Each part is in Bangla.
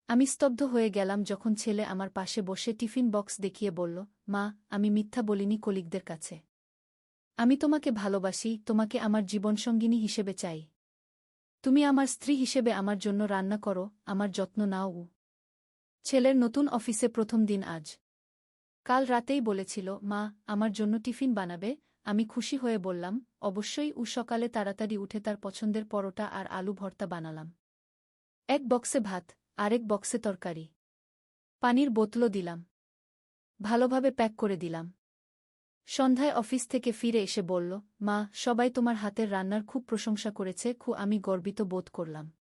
আমি স্তব্ধ হয়ে গেলাম যখন ছেলে আমার পাশে বসে টিফিন বক্স দেখিয়ে বলল, মা, আমি মিথ্যা বলিনি কলিগদের কাছে। আমি তোমাকে ভালোবাসি, তোমাকে আমার জীবনসঙ্গিনী হিসেবে চাই। তুমি আমার স্ত্রী হিসেবে আমার জন্য রান্না করো, আমার যত্ন নাও। ছেলের নতুন অফিসে প্রথম দিন আজ। কাল রাতেই বলেছিল, মা, আমার জন্য টিফিন বানাবে। আমি খুশি হয়ে বললাম, অবশ্যই। সকালে তাড়াতাড়ি উঠে তার পছন্দের পরোটা আর আলু ভর্তা বানালাম। এক বক্সে ভাত, আরেক বক্সে তরকারি। পানির বোতলও দিলাম। ভালোভাবে প্যাক করে দিলাম। সন্ধ্যায় অফিস থেকে ফিরে এসে বলল, মা, সবাই তোমার হাতের রান্নার খুব প্রশংসা করেছে। আমি গর্বিত বোধ করলাম।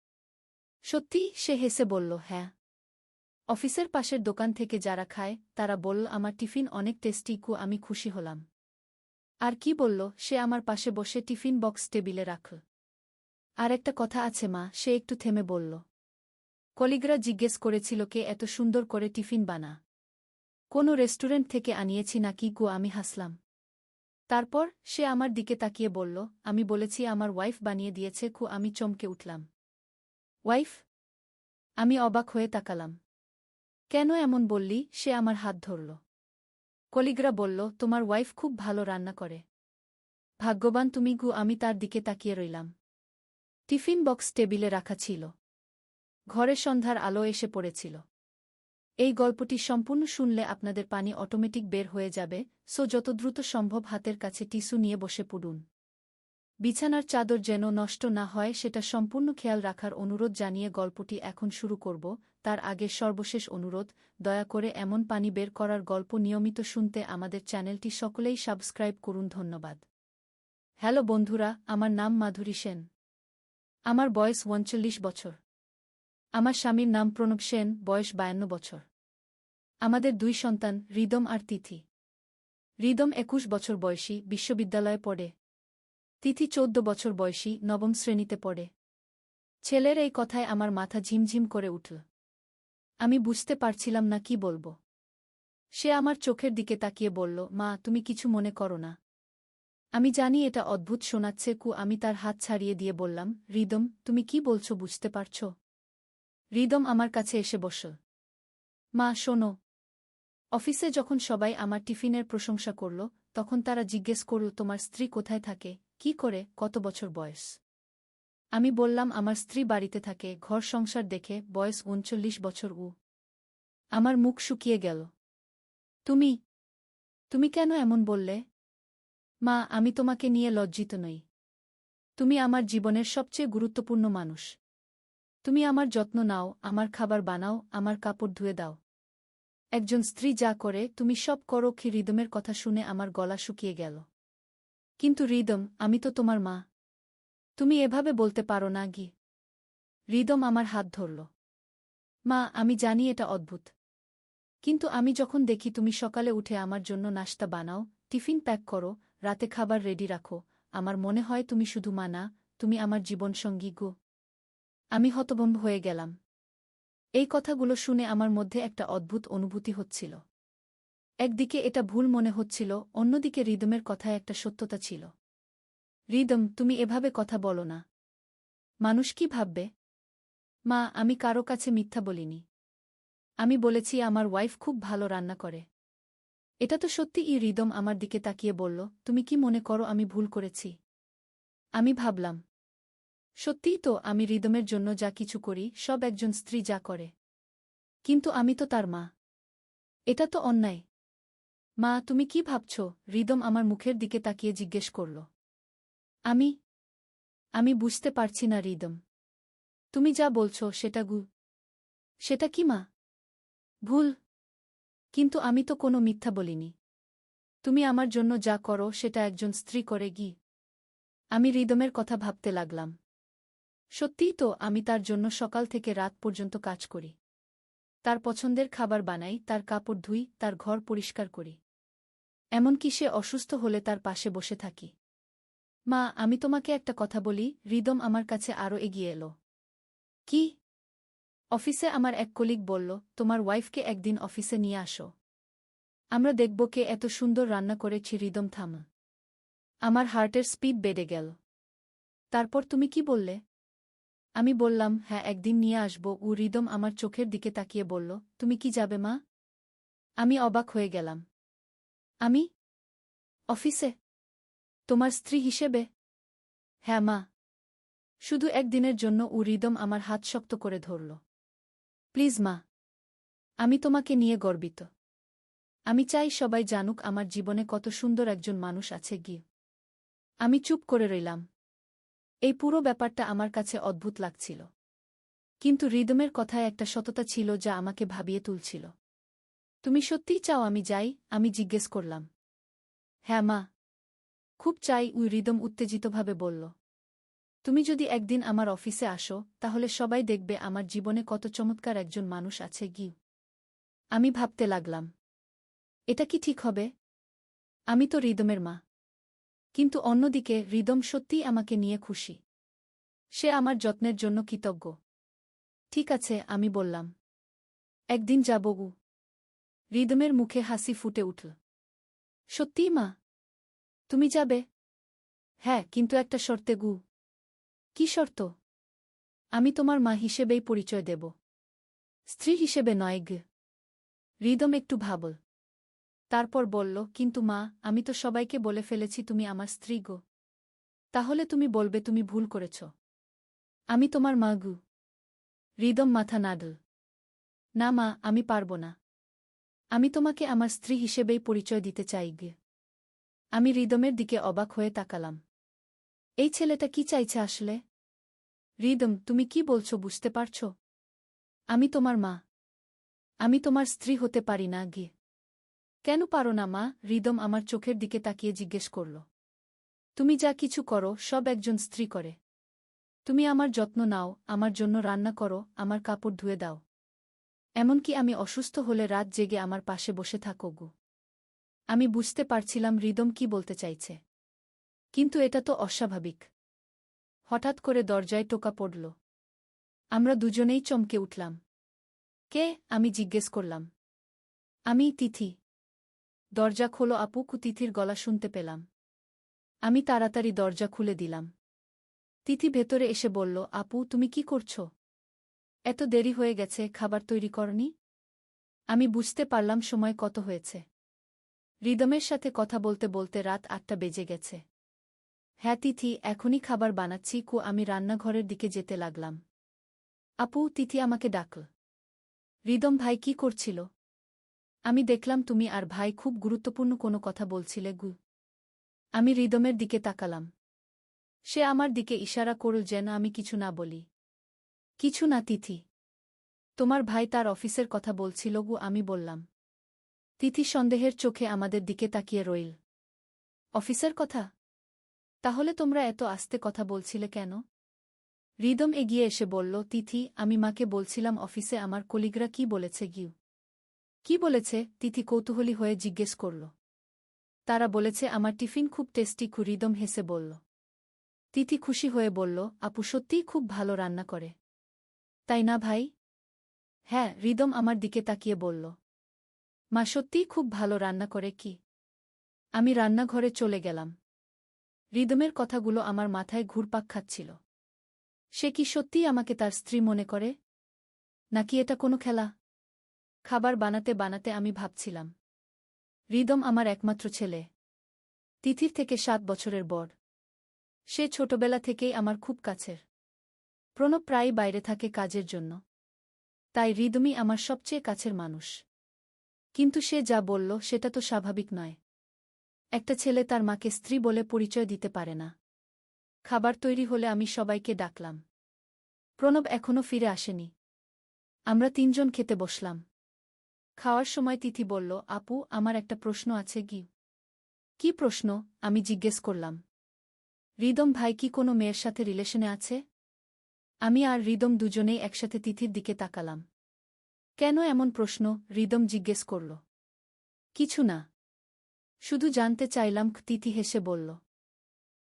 সত্যি? সে হেসে বলল, হ্যাঁ। অফিসের পাশের দোকান থেকে যারা খায় তারা বলল, আমার টিফিন অনেক টেস্টি। আমি খুশি হলাম। আর কি বলল? সে আমার পাশে বসে টিফিন বক্স টেবিলে রাখল। আর একটা কথা আছে মা, সে একটু থেমে বলল। কলিগরা জিজ্ঞেস করেছিল, কে এত সুন্দর করে টিফিন বানা? কোনো রেস্টুরেন্ট থেকে আনিয়েছি নাকি? আমি হাসলাম। তারপর সে আমার দিকে তাকিয়ে বলল, আমি বলেছি আমার ওয়াইফ বানিয়ে দিয়েছে। আমি চমকে উঠলাম। ওয়াইফ? আমি অবাক হয়ে তাকালাম। কেন এমন বললি? সে আমার হাত ধরল। কলিগরা বলল, তোমার ওয়াইফ খুব ভালো রান্না করে। ভাগ্যবান তুমি। আমি তার দিকে তাকিয়ে রইলাম। টিফিন বক্স টেবিলে রাখা ছিল। ঘরে সন্ধ্যার আলো এসে পড়েছিল। এই গল্পটি সম্পূর্ণ শুনলে আপনাদের পানি অটোমেটিক বের হয়ে যাবে। যত দ্রুত সম্ভব হাতের কাছে টিস্যু নিয়ে বসে পড়ুন। বিছানার চাদর যেন নষ্ট না হয় সেটা সম্পূর্ণ খেয়াল রাখার অনুরোধ জানিয়ে গল্পটি এখন শুরু করব। তার আগে সর্বশেষ অনুরোধ, দয়া করে এমন পানি বের করার গল্প নিয়মিত শুনতে আমাদের চ্যানেলটি সকলেই সাবস্ক্রাইব করুন। ধন্যবাদ। হ্যালো বন্ধুরা, আমার নাম মাধুরী সেন। আমার বয়স ৩৯ বছর। আমার স্বামীর নাম প্রণব সেন, বয়স ৫২ বছর। আমাদের ২ সন্তান, রিদম আর তিথি। রিদম ২১ বছর বয়সী, বিশ্ববিদ্যালয়ে পড়ে। তিথি ১৪ বছর বয়সী, নবম শ্রেণীতে পড়ে। ছেলের এই কথায় আমার মাথা ঝিমঝিম করে উঠল। আমি বুঝতে পারছিলাম না কি বলব। সে আমার চোখের দিকে তাকিয়ে বলল, মা, তুমি কিছু মনে করো না। আমি জানি এটা অদ্ভুত শোনাচ্ছে। আমি তার হাত ছাড়িয়ে দিয়ে বললাম, রিদম, তুমি কি বলছো বুঝতে পারছ? রিদম আমার কাছে এসে বসল। মা, শোনো। অফিসে যখন সবাই আমার টিফিনের প্রশংসা করল, তখন তারা জিজ্ঞেস করল, তোমার স্ত্রী কোথায় থাকে, কি করে, কত বছর বয়স? আমি বললাম, আমার স্ত্রী বাড়িতে থাকে, ঘর সংসার দেখে, বয়স ৩৯ বছর। আমার মুখ শুকিয়ে গেল। তুমি তুমি কেন এমন বললে? মা, আমি তোমাকে নিয়ে লজ্জিত নই। তুমি আমার জীবনের সবচেয়ে গুরুত্বপূর্ণ মানুষ। তুমি আমার যত্ন নাও, আমার খাবার বানাও, আমার কাপড় ধুয়ে দাও। একজন স্ত্রী যা করে তুমি সব করো। রিদমের কথা শুনে আমার গলা শুকিয়ে গেল। কিন্তু রিদম, আমি তো তোমার মা। তুমি এভাবে বলতে পারো না। রিদম আমার হাত ধরল। মা, আমি জানি এটা অদ্ভুত। কিন্তু আমি যখন দেখি তুমি সকালে উঠে আমার জন্য নাশতা বানাও, টিফিন প্যাক করো, রাতে খাবার রেডি রাখো, আমার মনে হয় তুমি শুধু মা না, তুমি আমার জীবনসঙ্গী। আমি হতভম্ব হয়ে গেলাম। এই কথাগুলো শুনে আমার মধ্যে একটা অদ্ভুত অনুভূতি হচ্ছিল। একদিকে এটা ভুল মনে হচ্ছিল, অন্যদিকে রিদমের কথায় একটা সত্যতা ছিল। রিদম, তুমি এভাবে কথা বলো না। মানুষ কি ভাববে? মা, আমি কারো কাছে মিথ্যা বলিনি। আমি বলেছি আমার ওয়াইফ খুব ভালো রান্না করে। এটা তো সত্যি। রিদম আমার দিকে তাকিয়ে বলল, তুমি কি মনে করো আমি ভুল করেছি? আমি ভাবলাম, সত্যিই তো, আমি রিদমের জন্য যা কিছু করি সব একজন স্ত্রী যা করে। কিন্তু আমি তো তার মা। এটা তো অন্যায়। মা, তুমি কি ভাবছ? রিদম আমার মুখের দিকে তাকিয়ে জিজ্ঞেস করল। আমি আমি বুঝতে পারছি না রিদম। তুমি যা বলছ সেটা কি মা? ভুল। কিন্তু আমি তো কোনো মিথ্যা বলিনি। তুমি আমার জন্য যা করো সেটা একজন স্ত্রী করে। আমি রিদমের কথা ভাবতে লাগলাম। সত্যিই তো, আমি তার জন্য সকাল থেকে রাত পর্যন্ত কাজ করি। তার পছন্দের খাবার বানাই, তার কাপড় ধুই, তার ঘর পরিষ্কার করি। এমনকি সে অসুস্থ হলে তার পাশে বসে থাকি। মা, আমি তোমাকে একটা কথা বলি। রিদম আমার কাছে আরও এগিয়ে এলো। কি? অফিসে আমার এক কলিগ বলল, তোমার ওয়াইফকে একদিন অফিসে নিয়ে আসো। আমরা দেখব কে এত সুন্দর রান্না করেছি। রিদম থাম। আমার হার্টের স্পিড বেড়ে গেল। তারপর তুমি কি বললে? আমি বললাম, হ্যাঁ, একদিন নিয়ে আসব। রিদম আমার চোখের দিকে তাকিয়ে বলল, তুমি কি যাবে মা? আমি অবাক হয়ে গেলাম। আমি? অফিসে? তোমার স্ত্রী হিসেবে? হ্যাঁ মা। শুধু একদিনের জন্য। রিদম আমার হাত শক্ত করে ধরল। প্লিজ মা। আমি তোমাকে নিয়ে গর্বিত। আমি চাই সবাই জানুক আমার জীবনে কত সুন্দর একজন মানুষ আছে গি। আমি চুপ করে রইলাম। এই পুরো ব্যাপারটা আমার কাছে অদ্ভুত লাগছিল। কিন্তু রিদমের কথায় একটা সততা ছিল যা আমাকে ভাবিয়ে তুলছিল। তুমি সত্যিই চাও আমি যাই? আমি জিজ্ঞেস করলাম। হ্যাঁ মা। খুব চাই, রিদম উত্তেজিতভাবে বলল। তুমি যদি একদিন আমার অফিসে আসো, তাহলে সবাই দেখবে আমার জীবনে কত চমৎকার একজন মানুষ আছে গি। আমি ভাবতে লাগলাম, এটা কি ঠিক হবে? আমি তো রিদমের মা। কিন্তু অন্যদিকে রিদম সত্যিই আমাকে নিয়ে খুশি। সে আমার যত্নের জন্য কৃতজ্ঞ। ঠিক আছে, আমি বললাম। একদিন যাব গু। রিদমের মুখে হাসি ফুটে উঠল। সত্যিই মা? তুমি যাবে? হ্যাঁ, কিন্তু একটা শর্তে গু। কি শর্ত? আমি তোমার মা হিসেবেই পরিচয় দেব, স্ত্রী হিসেবে নয় গে। রিদম একটু ভাবল। তারপর বলল, কিন্তু মা, আমি তো সবাইকে বলে ফেলেছি তুমি আমার স্ত্রী গো। তাহলে তুমি বলবে তুমি ভুল করেছ। আমি তোমার মা গু। রিদম মাথা নাড়ল। না মা, আমি পারব না। আমি তোমাকে আমার স্ত্রী হিসেবেই পরিচয় দিতে চাই গে। আমি রিদমের দিকে অবাক হয়ে তাকালাম। এই ছেলেটা কি চাইছে আসলে? রিদম, তুমি কি বলছো বুঝতে পারছ? আমি তোমার মা। আমি তোমার স্ত্রী হতে পারি না গে। কেন পারো না মা? রিদম আমার চোখের দিকে তাকিয়ে জিজ্ঞেস করল। তুমি যা কিছু করো সব একজন স্ত্রী করে। তুমি আমার যত্ন নাও, আমার জন্য রান্না করো, আমার কাপড় ধুয়ে দাও। এমনকি আমি অসুস্থ হলে রাত জেগে আমার পাশে বসে থাকো গো। আমি বুঝতে পারছিলাম রিদম কি বলতে চাইছে। কিন্তু এটা তো অস্বাভাবিক। হঠাৎ করে দরজায় টোকা পড়ল। আমরা দুজনেই চমকে উঠলাম। কে? আমি জিজ্ঞেস করলাম। আমি, তিথি। দরজা খোলো আপু। তিথির গলা শুনতে পেলাম। আমি তাড়াতাড়ি দরজা খুলে দিলাম। তিথি ভেতরে এসে বলল, আপু তুমি কি করছ? এত দেরি হয়ে গেছে, খাবার তৈরি করনি? আমি বুঝতে পারলাম সময় কত হয়েছে। রিদমের সাথে কথা বলতে বলতে রাত ৮টা বেজে গেছে। হ্যাঁ তিথি, এখনই খাবার বানাচ্ছি। আমি রান্নাঘরের দিকে যেতে লাগলাম। আপু, তিথি আমাকে ডাকল। রিদম ভাই কি করছিল? আমি দেখলাম তুমি আর ভাই খুব গুরুত্বপূর্ণ কোনো কথা বলছিলে গু। আমি রিদমের দিকে তাকালাম। সে আমার দিকে ইশারা করল যেন আমি কিছু না বলি। কিছু না তিথি। তোমার ভাই তার অফিসের কথা বলছিল গু, আমি বললাম। তিথি সন্দেহের চোখে আমাদের দিকে তাকিয়ে রইল। অফিসের কথা? তাহলে তোমরা এত আস্তে কথা বলছিলে কেন? রিদম এগিয়ে এসে বলল, তিথি, আমি মাকে বলছিলাম অফিসে আমার কলিগরা কি বলেছে গিউ। কি বলেছে? তিথি কৌতূহলী হয়ে জিজ্ঞেস করল। তারা বলেছে আমার টিফিন খুব টেস্টি। রিদম হেসে বলল। তিথি খুশি হয়ে বলল, আপু সত্যিই খুব ভালো রান্না করে। তাই না ভাই? হ্যাঁ, রিদম আমার দিকে তাকিয়ে বলল। মা সত্যিই খুব ভালো রান্না করে কি? আমি রান্নাঘরে চলে গেলাম। রিদমের কথাগুলো আমার মাথায় ঘুরপাক খাচ্ছিল। সে কি সত্যিই আমাকে তার স্ত্রী মনে করে? নাকি এটা কোনো খেলা? খাবার বানাতে বানাতে আমি ভাবছিলাম, রিদম আমার একমাত্র ছেলে। তিথির থেকে ৭ বছরের বড়। সে ছোটবেলা থেকেই আমার খুব কাছের। প্রণব প্রায়ই বাইরে থাকে কাজের জন্য। তাই রিদমই আমার সবচেয়ে কাছের মানুষ। কিন্তু সে যা বলল সেটা তো স্বাভাবিক নয়। একটা ছেলে তার মাকে স্ত্রী বলে পরিচয় দিতে পারে না। খাবার তৈরি হলে আমি সবাইকে ডাকলাম। প্রণব এখনও ফিরে আসেনি। আমরা ৩ জন খেতে বসলাম। খাওয়ার সময় তিথি বলল, আপু আমার একটা প্রশ্ন আছে গি। কি প্রশ্ন? আমি জিজ্ঞেস করলাম। রিদম ভাই কি কোনো মেয়ের সাথে রিলেশনে আছে? আমি আর রিদম দুজনেই একসাথে তিথির দিকে তাকালাম। কেন এমন প্রশ্ন? রিদম জিজ্ঞেস করল। কিছু না। শুধু জানতে চাইলাম। তিথি হেসে বলল।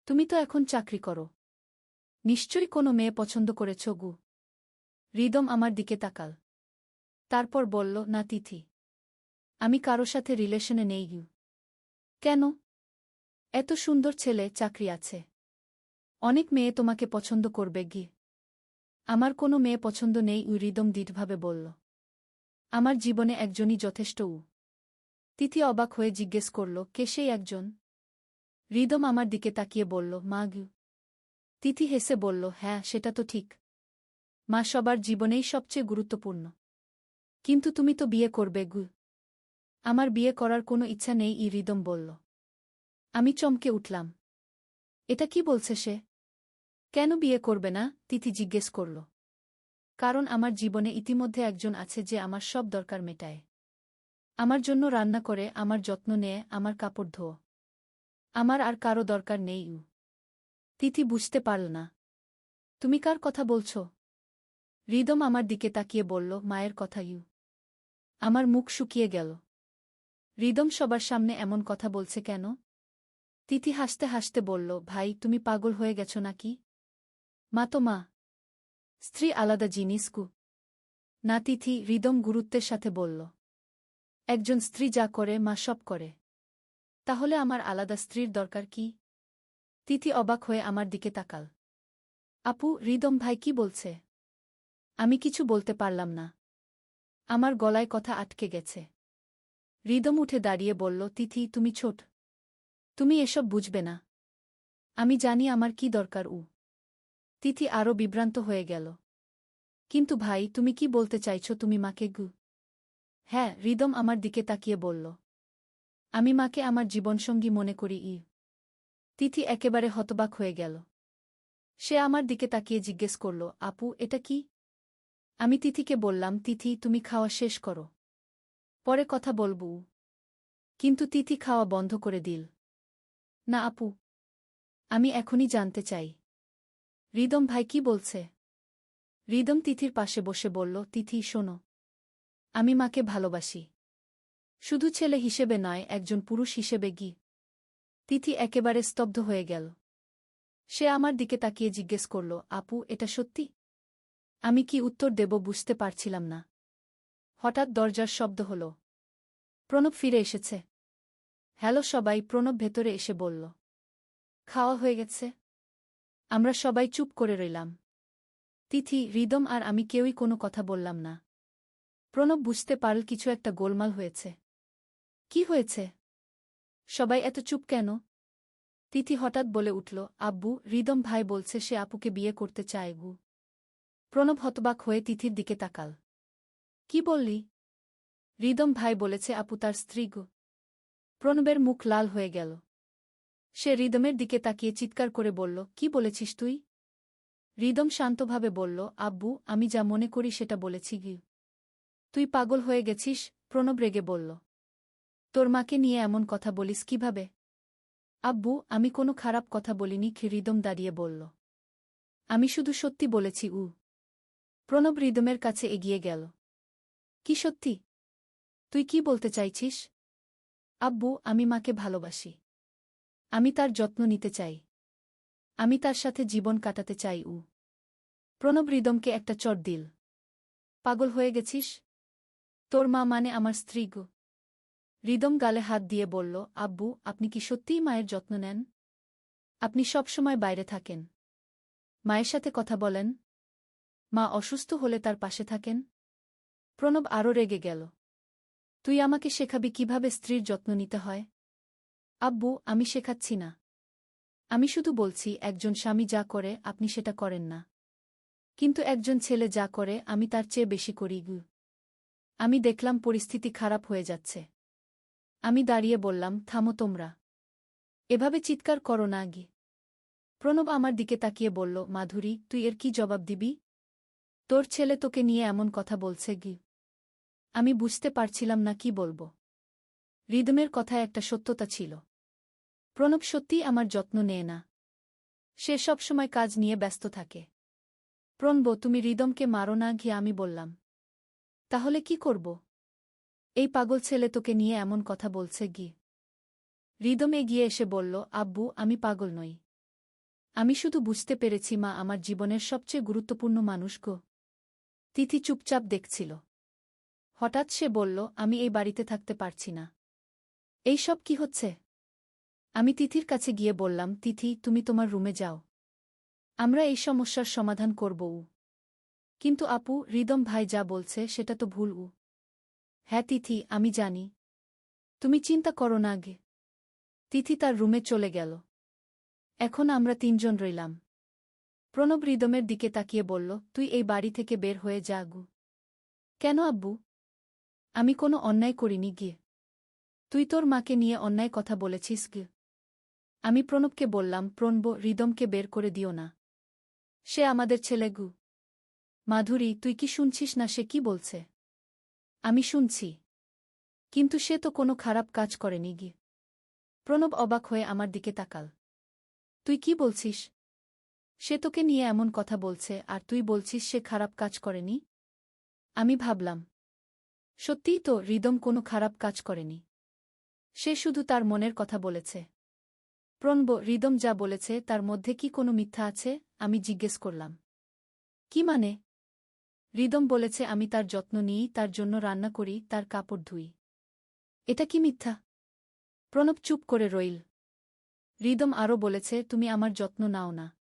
তুমি তো এখন চাকরি করো। নিশ্চয়ই কোনো মেয়ে পছন্দ করেছ গু। রিদম আমার দিকে তাকাল। তারপর বলল, না তিথি। আমি কারো সাথে রিলেশনে নেই গু। কেন? এত সুন্দর ছেলে, চাকরি আছে। অনেক মেয়ে তোমাকে পছন্দ করবে গি। আমার কোনো মেয়ে পছন্দ নেই, রিদম দৃঢ়ভাবে বলল। আমার জীবনে একজনই যথেষ্ট। তিথি অবাক হয়ে জিজ্ঞেস করল, কে সেই একজন? রিদম আমার দিকে তাকিয়ে বলল, মা গু। তিথি হেসে বলল, হ্যাঁ, সেটা তো ঠিক। মা সবার জীবনেই সবচেয়ে গুরুত্বপূর্ণ। কিন্তু তুমি তো বিয়ে করবে গু। আমার বিয়ে করার কোনো ইচ্ছা নেই, রিদম বলল। আমি চমকে উঠলাম। এটা কি বলছে সে? কেন বিয়ে করবে না? তিথি জিজ্ঞেস করল। কারণ আমার জীবনে ইতিমধ্যে একজন আছে যে আমার সব দরকার মেটায়। আমার জন্য রান্না করে, আমার যত্ন নেয়, আমার কাপড় ধোয়। আমার আর কারো দরকার নেই। তিথি বুঝতে পারল না। তুমি কার কথা বলছ? রিদম আমার দিকে তাকিয়ে বলল, মায়ের কথা। আমার মুখ শুকিয়ে গেল। রিদম সবার সামনে এমন কথা বলছে কেন? তিথি হাসতে হাসতে বলল, ভাই, তুমি পাগল হয়ে গেছ নাকি? মা তো মা। স্ত্রী আলাদা জিনিস কু। না তিথি, রিদম গুরুত্বের সাথে বলল। একজন স্ত্রী যা করে, মা সব করে। তাহলে আমার আলাদা স্ত্রীর দরকার কি? তিথি অবাক হয়ে আমার দিকে তাকাল। আপু, রিদম ভাই কি বলছে? আমি কিছু বলতে পারলাম না। আমার গলায় কথা আটকে গেছে। রিদম উঠে দাঁড়িয়ে বলল, তিথি, তুমি ছোট। তুমি এসব বুঝবে না। আমি জানি আমার কি দরকার। তিথি আরও বিভ্রান্ত হয়ে গেল। কিন্তু ভাই, তুমি কি বলতে চাইছ? তুমি মাকে গু? হ্যাঁ, রিদম আমার দিকে তাকিয়ে বলল। আমি মাকে আমার জীবনসঙ্গী মনে করি। তিথি একেবারে হতবাক হয়ে গেল। সে আমার দিকে তাকিয়ে জিজ্ঞেস করল, আপু, এটা কি? আমি তিথিকে বললাম, তিথি, তুমি খাওয়া শেষ করো। পরে কথা বলব। কিন্তু তিথি খাওয়া বন্ধ করে দিল। না আপু, আমি এখনই জানতে চাই। রিদম ভাই কি বলছে? রিদম তিথির পাশে বসে বলল, তিথি, শোনো। আমি মাকে ভালোবাসি। শুধু ছেলে হিসেবে নয়, একজন পুরুষ হিসেবে। তিথি একেবারে স্তব্ধ হয়ে গেল। সে আমার দিকে তাকিয়ে জিজ্ঞেস করল, আপু, এটা সত্যি? আমি কি উত্তর দেব বুঝতে পারছিলাম না। হঠাৎ দরজার শব্দ হল। প্রণব ফিরে এসেছে। হ্যালো সবাই, প্রণব ভেতরে এসে বলল। খাওয়া হয়ে গেছে? আমরা সবাই চুপ করে রইলাম। তিথি, রিদম আর আমি কেউই কোনো কথা বললাম না। প্রণব বুঝতে পারল কিছু একটা গোলমাল হয়েছে। কি হয়েছে? সবাই এত চুপ কেন? তিথি হঠাৎ বলে উঠল, আব্বু, রিদম ভাই বলছে সে আপুকে বিয়ে করতে চায়। প্রণব হতবাক হয়ে তিথির দিকে তাকাল। কি বললি? রিদম ভাই বলেছে আপু তার স্ত্রী। প্রণবের মুখ লাল হয়ে গেল। সে রিদমের দিকে তাকিয়ে চিৎকার করে বলল, কি বলেছিস তুই? রিদম শান্তভাবে বলল, আব্বু, আমি যা মনে করি সেটা বলেছি। তুই পাগল হয়ে গেছিস? প্রণব রেগে বলল। তোর মাকে নিয়ে এমন কথা বলিস কিভাবে? আব্বু, আমি কোনো খারাপ কথা বলিনি। রিদম দাঁড়িয়ে বলল। আমি শুধু সত্যি বলেছি। প্রণব রিদমের কাছে এগিয়ে গেল। কি সত্যি? তুই কি বলতে চাইছিস? আব্বু, আমি মাকে ভালোবাসি। আমি তার যত্ন নিতে চাই। আমি তার সাথে জীবন কাটাতে চাই। প্রণব রিদমকে একটা চড় দিল। পাগল হয়ে গেছিস? তোর মা মানে আমার স্ত্রী। রিদম গালে হাত দিয়ে বলল, আব্বু, আপনি কি সত্যিই মায়ের যত্ন নেন? আপনি সব সময় বাইরে থাকেন। মায়ের সাথে কথা বলেন। মা অসুস্থ হলে তার পাশে থাকেন। প্রণব আরও রেগে গেল। তুই আমাকে শেখাবি কিভাবে স্ত্রীর যত্ন নিতে হয়? আব্বু, আমি শেখাচ্ছি না। আমি শুধু বলছি, একজন স্বামী যা করে আপনি সেটা করেন না। কিন্তু একজন ছেলে যা করে আমি তার চেয়ে বেশি করি। আমি দেখলাম পরিস্থিতি খারাপ হয়ে যাচ্ছে। আমি দাঁড়িয়ে বললাম, থামো তোমরা। এভাবে চিৎকার করো না। প্রণব আমার দিকে তাকিয়ে বলল, মাধুরী, তুই এর কি জবাব দিবি? তোর ছেলে তোকে নিয়ে এমন কথা বলছে। আমি বুঝতে পারছিলাম না কি বলবো। রিদমের কথায় একটা সত্যতা ছিল। প্রণব সত্যিই আমার যত্ন নেয় না। সে সব সময় কাজ নিয়ে ব্যস্ত থাকে। প্রণব, তুমি রিদমকে মারো না। আমি বললাম। তাহলে কি করব? এই পাগল ছেলে তোকে নিয়ে এমন কথা বলছে। রিদম এগিয়ে এসে বলল, আব্বু, আমি পাগল নই। আমি শুধু বুঝতে পেরেছি মা আমার জীবনের সবচেয়ে গুরুত্বপূর্ণ মানুষ। তিথি চুপচাপ দেখছিল। হঠাৎ সে বলল, আমি এই বাড়িতে থাকতে পারছি না। এই সব কি হচ্ছে? আমি তিথির কাছে গিয়ে বললাম, তিথি, তুমি তোমার রুমে যাও। আমরা এই সমস্যার সমাধান করব। কিন্তু আপু, রিদম ভাই যা বলছে সেটা তো ভুল। হ্যাঁ তিথি, আমি জানি। তুমি চিন্তা করো না আগে। তিথি তার রুমে চলে গেল। এখন আমরা তিনজন রইলাম। প্রণব রিদমের দিকে তাকিয়ে বলল, তুই এই বাড়ি থেকে বের হয়ে যা গু। কেন আব্বু? আমি কোনো অন্যায় করিনি গিয়ে। তুই তোর মাকে নিয়ে অন্যায় কথা বলেছিস গে। আমি প্রণবকে বললাম, প্রণব, রিদমকে বের করে দিও না। সে আমাদের ছেলে গু। মাধুরী, তুই কি শুনছিস না সে কি বলছে? আমি শুনছি। কিন্তু সে তো কোনো খারাপ কাজ করেনি গি। প্রণব অবাক হয়ে আমার দিকে তাকাল। তুই কি বলছিস? সে তোকে নিয়ে এমন কথা বলছে আর তুই বলছিস সে খারাপ কাজ করেনি? আমি ভাবলাম, সত্যিই তো, রিদম কোনো খারাপ কাজ করেনি। সে শুধু তার মনের কথা বলেছে। প্রণব, রিদম যা বলেছে তার মধ্যে কি কোনো মিথ্যা আছে? আমি জিজ্ঞেস করলাম। কি মানে? রিদম বলেছে আমি তার যত্ন নিই, তার জন্য রান্না করি, তার কাপড় ধুই। এটা কি মিথ্যা? প্রণব চুপ করে রইল। রিদম আরও বলেছে তুমি আমার যত্ন নাও না।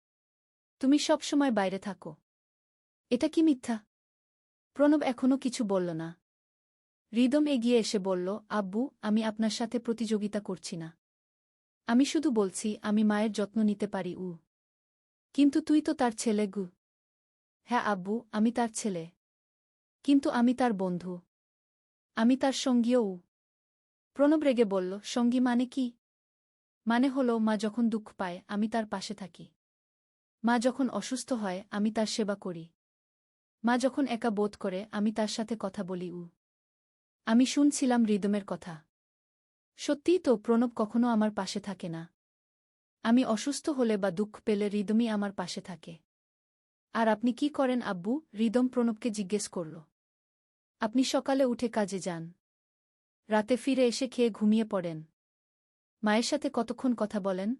তুমি সবসময় বাইরে থাকো। এটা কি মিথ্যা? প্রণব এখনও কিছু বলল না। রিদম এগিয়ে এসে বলল, আব্বু, আমি আপনার সাথে প্রতিযোগিতা করছি না। আমি শুধু বলছি আমি মায়ের যত্ন নিতে পারি। কিন্তু তুই তো তার ছেলে গু। হ্যাঁ আব্বু, আমি তার ছেলে। কিন্তু আমি তার বন্ধু। আমি তার সঙ্গীও। প্রণব রেগে বলল, সঙ্গী মানে কি? মানে হলো মা যখন দুঃখ পায় আমি তার পাশে থাকি। মা যখন অসুস্থ হয় আমি তার সেবা করি। মা যখন একা বোধ করে আমি তার সাথে কথা বলি। আমি শুনছিলাম রিদমের কথা। সত্যিই তো, প্রণব কখনো আমার পাশে থাকে না। আমি অসুস্থ হলে বা দুঃখ পেলে রিদমই আমার পাশে থাকে। আর আপনি কি করেন আব্বু? রিদম প্রণবকে জিজ্ঞেস করল। আপনি সকালে উঠে কাজে যান। রাতে ফিরে এসে খেয়ে ঘুমিয়ে পড়েন। মায়ের সাথে কতক্ষণ কথা বলেন?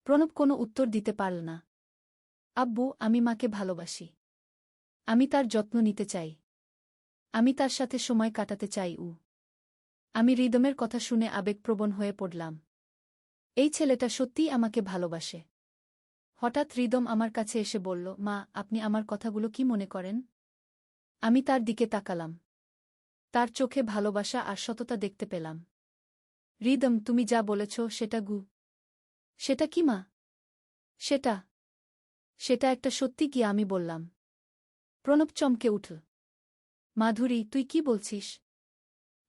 প্রণব কোনো উত্তর দিতে পারল না। আব্বু, আমি মাকে ভালোবাসি। আমি তার যত্ন নিতে চাই। আমি তার সাথে সময় কাটাতে চাই। আমি রিদমের কথা শুনে আবেগপ্রবণ হয়ে পড়লাম। এই ছেলেটা সত্যিই আমাকে ভালোবাসে। হঠাৎ রিদম আমার কাছে এসে বলল, মা, আপনি আমার কথাগুলো কি মনে করেন? আমি তার দিকে তাকালাম। তার চোখে ভালোবাসা আর সততা দেখতে পেলাম। রিদম, তুমি যা বলেছ সেটা গু। সেটা কি মা? সেটা সেটা একটা সত্যি কি? আমি বললাম। প্রণব চমকে উঠল। মাধুরী, তুই কি বলছিস?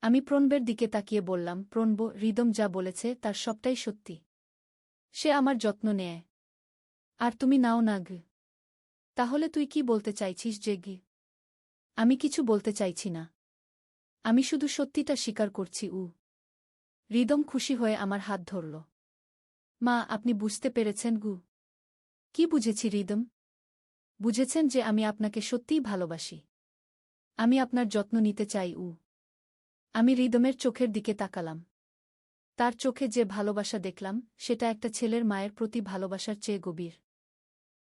আমি প্রণবের দিকে তাকিয়ে বললাম, প্রণব, রিদম যা বলেছে তার সবটাই সত্যি। সে আমার যত্ন নেয়। আর তুমি নাও না গ। তাহলে তুই কি বলতে চাইছিস যে গি? আমি কিছু বলতে চাইছি না। আমি শুধু সত্যিটা স্বীকার করছি। রিদম খুশি হয়ে আমার হাত ধরল। মা, আপনি বুঝতে পেরেছেন গু? কি বুঝেছি রিদম? বুঝেছেন যে আমি আপনাকে সত্যিই ভালোবাসি। আমি আপনার যত্ন নিতে চাই। আমি রিদমের চোখের দিকে তাকালাম। তার চোখে যে ভালোবাসা দেখলাম সেটা একটা ছেলের মায়ের প্রতি ভালোবাসার চেয়ে গভীর।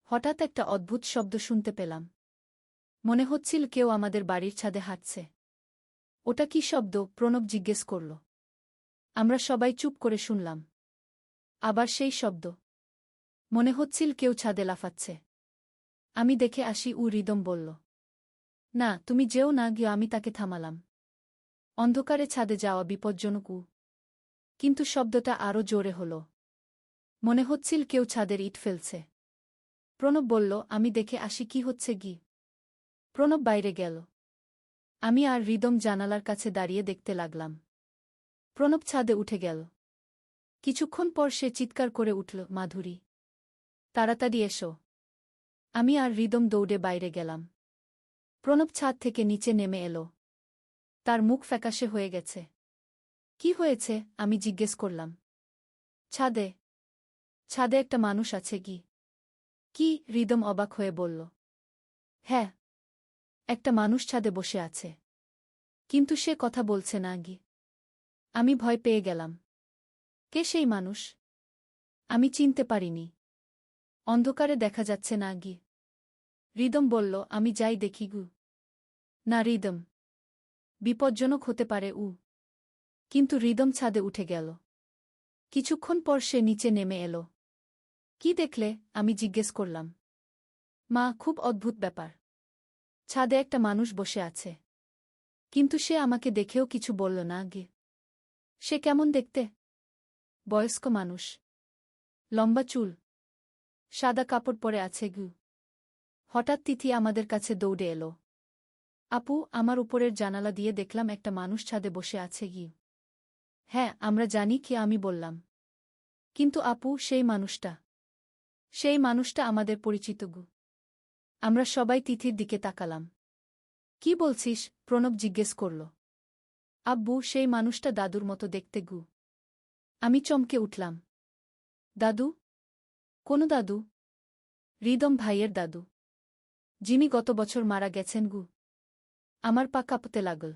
হঠাৎ একটা অদ্ভুত শব্দ শুনতে পেলাম। মনে হচ্ছিল কেউ আমাদের বাড়ির ছাদে হাঁটছে। ওটা কি শব্দ? প্রণব জিজ্ঞেস করল। আমরা সবাই চুপ করে শুনলাম। আবার সেই শব্দ। মনে হচ্ছিল কেউ ছাদে লাফাচ্ছে। আমি দেখে আসি। রিদম বলল। না, তুমি যেও না গিয়ে। আমি তাকে থামালাম। অন্ধকারে ছাদে যাওয়া বিপজ্জনক। কিন্তু শব্দটা আরও জোরে হল। মনে হচ্ছিল কেউ ছাদের ইট ফেলছে। প্রণব বলল, আমি দেখে আসি কি হচ্ছে গি। প্রণব বাইরে গেল। আমি আর রিদম জানালার কাছে দাঁড়িয়ে দেখতে লাগলাম। প্রণব ছাদে উঠে গেল। কিছুক্ষণ পর সে চিৎকার করে উঠল, মাধুরী, তাড়াতাড়ি এসো। আমি আর রিদম দৌড়ে বাইরে গেলাম। প্রণব ছাদ থেকে নিচে নেমে এলো। তার মুখ ফ্যাকাশে হয়ে গেছে। কি হয়েছে? আমি জিজ্ঞেস করলাম। ছাদে ছাদে একটা মানুষ আছে গি। কি? রিদম অবাক হয়ে বলল। হ্যাঁ, একটা মানুষ ছাদে বসে আছে। কিন্তু সে কথা বলছে না গি। আমি ভয় পেয়ে গেলাম। কে সেই মানুষ? আমি চিনতে পারিনি। অন্ধকারে দেখা যাচ্ছে না গি। রিদম বলল, আমি যাই দেখি গু। না রিদম, বিপজ্জনক হতে পারে। কিন্তু রিদম ছাদে উঠে গেল। কিছুক্ষণ পর সে নিচে নেমে এলো। কি দেখলে? আমি জিজ্ঞেস করলাম। মা, খুব অদ্ভুত ব্যাপার। ছাদে একটা মানুষ বসে আছে। কিন্তু সে আমাকে দেখেও কিছু বলল না গে। সে কেমন দেখতে? বয়স্ক মানুষ। লম্বা চুল। সাদা কাপড় পরে আছে গু। হঠাৎ তিথি আমাদের কাছে দৌড়ে এলো। আপু, আমার উপরের জানালা দিয়ে দেখলাম একটা মানুষ ছাদে বসে আছে গি। হ্যাঁ, আমরা জানি কি, আমি বললাম। কিন্তু আপু, সেই মানুষটা আমাদের পরিচিত গু। আমরা সবাই তিথির দিকে তাকালাম। কি বলছিস? প্রণব জিজ্ঞেস করল। আব্বু, সেই মানুষটা দাদুর মতো দেখতে গু। আমি চমকে উঠলাম। দাদু? কোন দাদু? হৃদম ভাইয়ের দাদু, যিনি গত বছর মারা গেছেন গু। আমার পা কাঁপতে লাগল।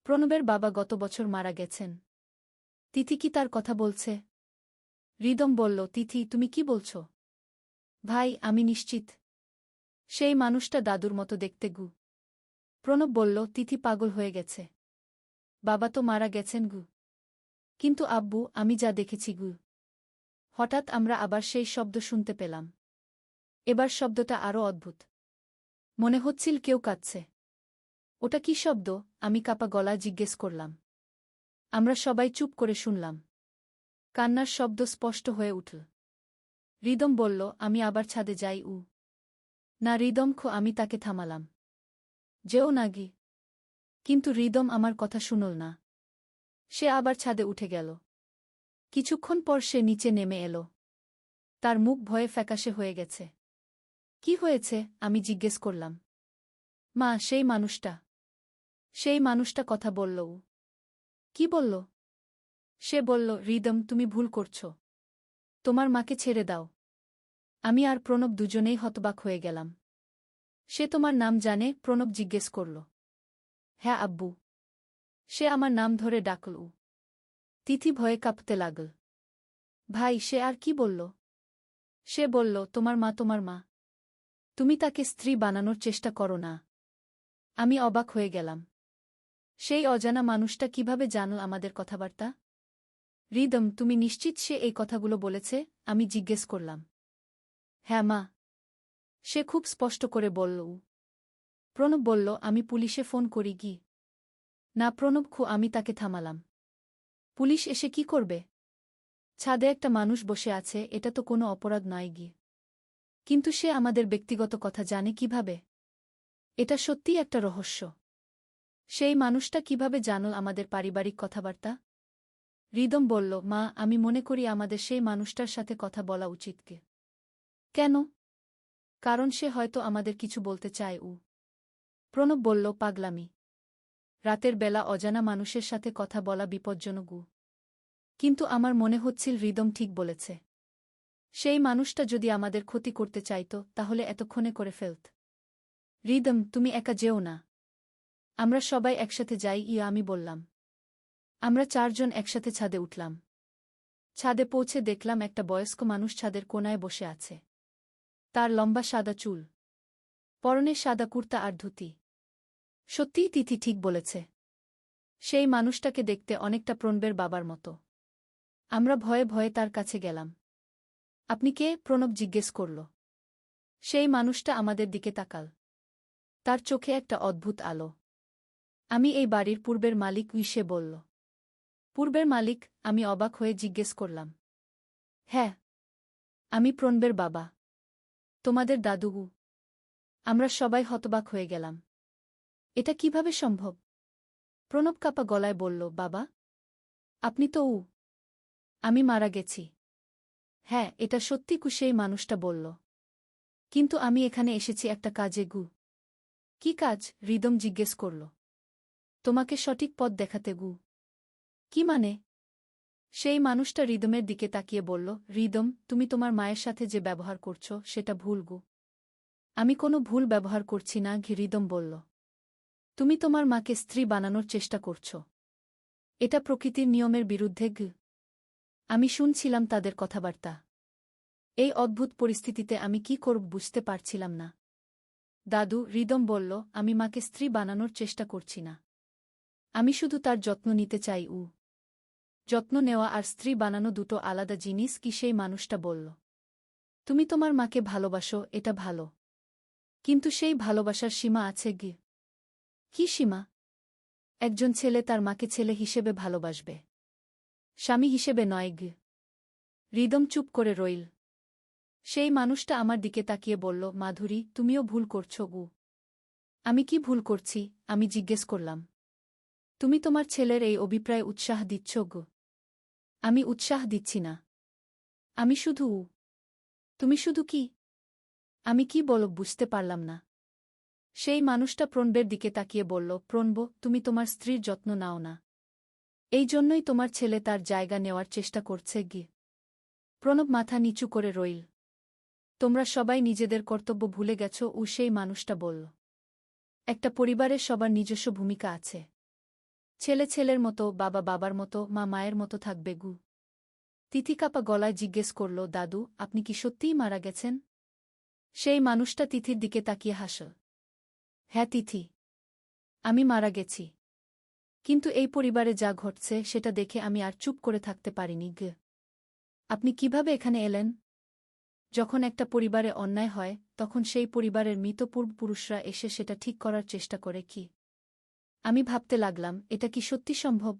প্রণবের বাবা গত বছর মারা গেছেন। তিথি কি তার কথা বলছে? হৃদম বলল, তিথি, তুমি কি বলছ? ভাই, আমি নিশ্চিত সেই মানুষটা দাদুর মতো দেখতে গু। প্রণব বলল, তিথি পাগল হয়ে গেছে। বাবা তো মারা গেছেন গু। কিন্তু আব্বু, আমি যা দেখেছি গু। হঠাৎ আমরা আবার সেই শব্দ শুনতে পেলাম। এবার শব্দটা আরও অদ্ভুত। মনে হচ্ছিল কেউ কাঁদছে। ওটা কি শব্দ? আমি কাপা গলা জিজ্ঞেস করলাম। আমরা সবাই চুপ করে শুনলাম। কান্নার শব্দ স্পষ্ট হয়ে উঠল। হৃদম বলল, আমি আবার ছাদে যাই উ। না হৃদম, আমি তাকে থামালাম। যেও না গি। কিন্তু হৃদম আমার কথা শুনল না। সে আবার ছাদে উঠে গেল। কিছুক্ষণ পর সে নিচে নেমে এলো। তার মুখ ভয়ে ফ্যাকাশে হয়ে গেছে। কি হয়েছে? আমি জিজ্ঞেস করলাম। মা, সেই মানুষটা কথা বলল উ। কি বলল? সে বলল, হৃদম, তুমি ভুল করছ। তোমার মাকে ছেড়ে দাও। আমি আর প্রণব দুজনেই হতবাক হয়ে গেলাম। সে তোমার নাম জানে? প্রণব জিজ্ঞেস করল। হ্যাঁ আব্বু। সে আমার নাম ধরে ডাকল উ। তিথি ভয়ে কাঁপতে লাগল। ভাই, সে আর কি বলল? সে বলল, তোমার মা। তুমি তাকে স্ত্রী বানানোর চেষ্টা করো না। আমি অবাক হয়ে গেলাম। সেই অজানা মানুষটা কিভাবে জানল আমাদের কথাবার্তা? হৃদম, তুমি নিশ্চিত সে এই কথাগুলো বলেছে? আমি জিজ্ঞেস করলাম। হ্যাঁ মা। সে খুব স্পষ্ট করে বলল উ। প্রণব বলল, আমি পুলিশে ফোন করি গি। না প্রণব, আমি তাকে থামালাম। পুলিশ এসে কি করবে? ছাদে একটা মানুষ বসে আছে, এটা তো কোনো অপরাধ নয় গি। কিন্তু সে আমাদের ব্যক্তিগত কথা জানে কিভাবে? এটা সত্যিই একটা রহস্য। সেই মানুষটা কিভাবে জানল আমাদের পারিবারিক কথাবার্তা? হৃদম বলল, মা, আমি মনে করি আমাদের সেই মানুষটার সাথে কথা বলা উচিত কে। কেন? কারণ সে হয়তো আমাদের কিছু বলতে চায় উ। প্রণব বলল, পাগলামি। রাতের বেলা অজানা মানুষের সাথে কথা বলা বিপজ্জনক উ। কিন্তু আমার মনে হচ্ছিল হৃদম ঠিক বলেছে। সেই মানুষটা যদি আমাদের ক্ষতি করতে চাইত, তাহলে এতক্ষণে করে ফেলত। হৃদম, তুমি একা যেও না। আমরা সবাই একসাথে যাই আমি বললাম। আমরা চারজন একসাথে ছাদে উঠলাম। ছাদে পৌঁছে দেখলাম একটা বয়স্ক মানুষ ছাদের কোনায় বসে আছে। তার লম্বা সাদা চুল। পরনে সাদা কুর্তা আর ধুতি। সত্যিই তিথি ঠিক বলেছে। সেই মানুষটাকে দেখতে অনেকটা প্রণবের বাবার মতো। আমরা ভয়ে ভয়ে তার কাছে গেলাম। আপনি কে? প্রণব জিজ্ঞেস করল। সেই মানুষটা আমাদের দিকে তাকাল। তার চোখে একটা অদ্ভুত আলো। আমি এই বাড়ির পূর্বের মালিক, সে বলল। পূর্বের মালিক? আমি অবাক হয়ে জিজ্ঞেস করলাম। হ্যাঁ। আমি প্রণবের বাবা। তোমাদের দাদুগু। আমরা সবাই হতবাক হয়ে গেলাম। এটা কিভাবে সম্ভব? প্রণব কাপা গলায় বলল, বাবা? আপনি তো উ। আমি মারা গেছি। হ্যাঁ, এটা সত্যি সেই মানুষটা বলল। কিন্তু আমি এখানে এসেছি একটা কাজে গু। কি কাজ? হৃদম জিজ্ঞেস করল। তোমাকে সঠিক পথ দেখাতে গু। কি মানে? সেই মানুষটা হৃদমের দিকে তাকিয়ে বলল, হৃদম, তুমি তোমার মায়ের সাথে যে ব্যবহার করছো সেটা ভুল গু। আমি কোনো ভুল ব্যবহার করছি না, হৃদম বলল। তুমি তোমার মাকে স্ত্রী বানানোর চেষ্টা করছ। এটা প্রকৃতির নিয়মের বিরুদ্ধে গু। আমি শুনছিলাম তাদের কথাবার্তা। এই অদ্ভুত পরিস্থিতিতে আমি কি করব বুঝতে পারছিলাম না। দাদু, হৃদম বলল, আমি মাকে স্ত্রী বানানোর চেষ্টা করছি না। আমি শুধু তার যত্ন নিতে চাই উ। যত্ন নেওয়া আর স্ত্রী বানানো দুটো আলাদা জিনিস কি? সেই মানুষটা বলল। তুমি তোমার মাকে ভালোবাসো, এটা ভালো। কিন্তু সেই ভালোবাসার সীমা আছে কি? কি সীমা? একজন ছেলে তার মাকে ছেলে হিসেবে ভালোবাসবে, স্বামী হিসেবে নয় গে। হৃদম চুপ করে রইল। সেই মানুষটা আমার দিকে তাকিয়ে বলল, মাধুরী, তুমিও ভুল করছো গু। আমি কি ভুল করছি? আমি জিজ্ঞেস করলাম। তুমি তোমার ছেলের এই অভিপ্রায় উৎসাহ দিচ্ছ গো। আমি উৎসাহ দিচ্ছি না। আমি শুধু তুমি শুধু কি? আমি কি বলো বুঝতে পারলাম না। সেই মানুষটা প্রণবের দিকে তাকিয়ে বলল, প্রণব, তুমি তোমার স্ত্রীর যত্ন নাও না। এই জন্যই তোমার ছেলে তার জায়গা নেওয়ার চেষ্টা করছে গি। প্রণব মাথা নিচু করে রইল। তোমরা সবাই নিজেদের কর্তব্য ভুলে গেছ, ও সেই মানুষটা বলল। একটা পরিবারের সবার নিজস্ব ভূমিকা আছে। ছেলে ছেলের মতো, বাবা বাবার মতো, মা মায়ের মতো থাকবে গু। তিথি কাপা গলায় জিজ্ঞেস করল, দাদু, আপনি কি সত্যিই মারা গেছেন? সেই মানুষটা তিথির দিকে তাকিয়ে হাসল। হ্যাঁ তিথি, আমি মারা গেছি। কিন্তু এই পরিবারে যা ঘটছে সেটা দেখে আমি আর চুপ করে থাকতে পারিনি গে। আপনি কিভাবে এখানে এলেন? যখন একটা পরিবারে অন্যায় হয় তখন সেই পরিবারের মৃত পূর্বপুরুষরা এসে সেটা ঠিক করার চেষ্টা করে কি? আমি ভাবতে লাগলাম, এটা কি সত্যি সম্ভব?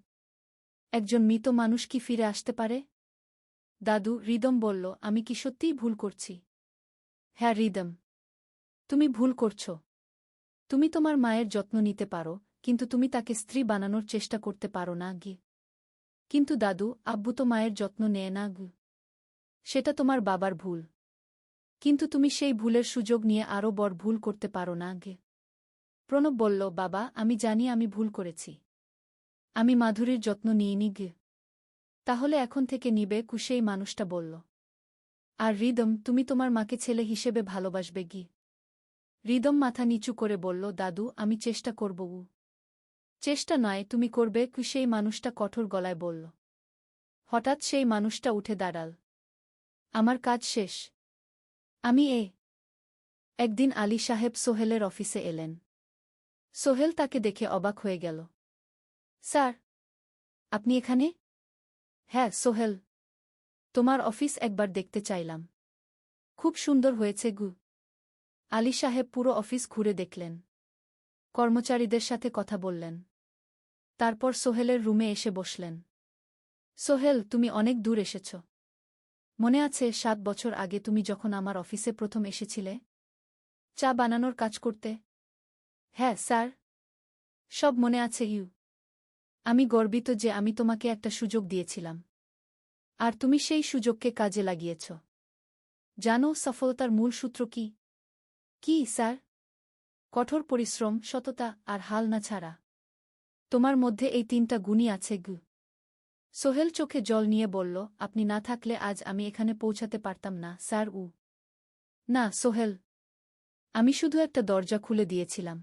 একজন মৃত মানুষ কি ফিরে আসতে পারে? দাদু, হৃদম বলল, আমি কি সত্যিই ভুল করছি? হ্যাঁ হৃদম, তুমি ভুল করছ। তুমি তোমার মায়ের যত্ন নিতে পারো, কিন্তু তুমি তাকে স্ত্রী বানানোর চেষ্টা করতে পারো না গি। কিন্তু দাদু, আব্বু তো মায়ের যত্ন নেয় না গু। সেটা তোমার বাবার ভুল। কিন্তু তুমি সেই ভুলের সুযোগ নিয়ে আরও বড় ভুল করতে পারো না গে। প্রণব বলল, বাবা, আমি জানি আমি ভুল করেছি। আমি মাধুরীর যত্ন নিইনি গে। তাহলে এখন থেকে নিবে কু? সেই মানুষটা বলল। আর হৃদম, তুমি তোমার মাকে ছেলে হিসেবে ভালোবাসবে গি। হৃদম মাথা নিচু করে বলল, দাদু, আমি চেষ্টা করব। চেষ্টা নয়, তুমি করবে কু? সেই মানুষটা কঠোর গলায় বলল। হঠাৎ সেই মানুষটা উঠে দাঁড়াল। আমার কাজ শেষ। আমি একদিন আলী সাহেব সোহেলের অফিসে এলেন। সোহেল তাকে দেখে অবাক হয়ে গেল। স্যার, আপনি এখানে? হ্যাঁ সোহেল, তোমার অফিস একবার দেখতে চাইলাম। খুব সুন্দর হয়েছে গু। আলী সাহেব পুরো অফিস ঘুরে দেখলেন, কর্মচারীদের সাথে কথা বললেন। তারপর সোহেলের রুমে এসে বসলেন। সোহেল, তুমি অনেক দূর এসেছ। মনে আছে 7 বছর আগে তুমি যখন আমার অফিসে প্রথম এসেছিলে চা বানানোর কাজ করতে? হ্যাঁ স্যার, সব মনে আছে ইউ। আমি গর্বিত যে আমি তোমাকে একটা সুযোগ দিয়েছিলাম, আর তুমি সেই সুযোগকে কাজে লাগিয়েছ। জানো সফলতার মূল সূত্র কি? কি স্যার? কঠোর পরিশ্রম, সততা আর হাল না ছাড়া। তোমার মধ্যে এই 3টা গুণই আছে গু। সোহেল চোখে জল নিয়ে বলল, আপনি না থাকলে আজ আমি এখানে পৌঁছাতে পারতাম না স্যার। না সোহেল, আমি শুধু একটা দরজা খুলে দিয়েছিলাম।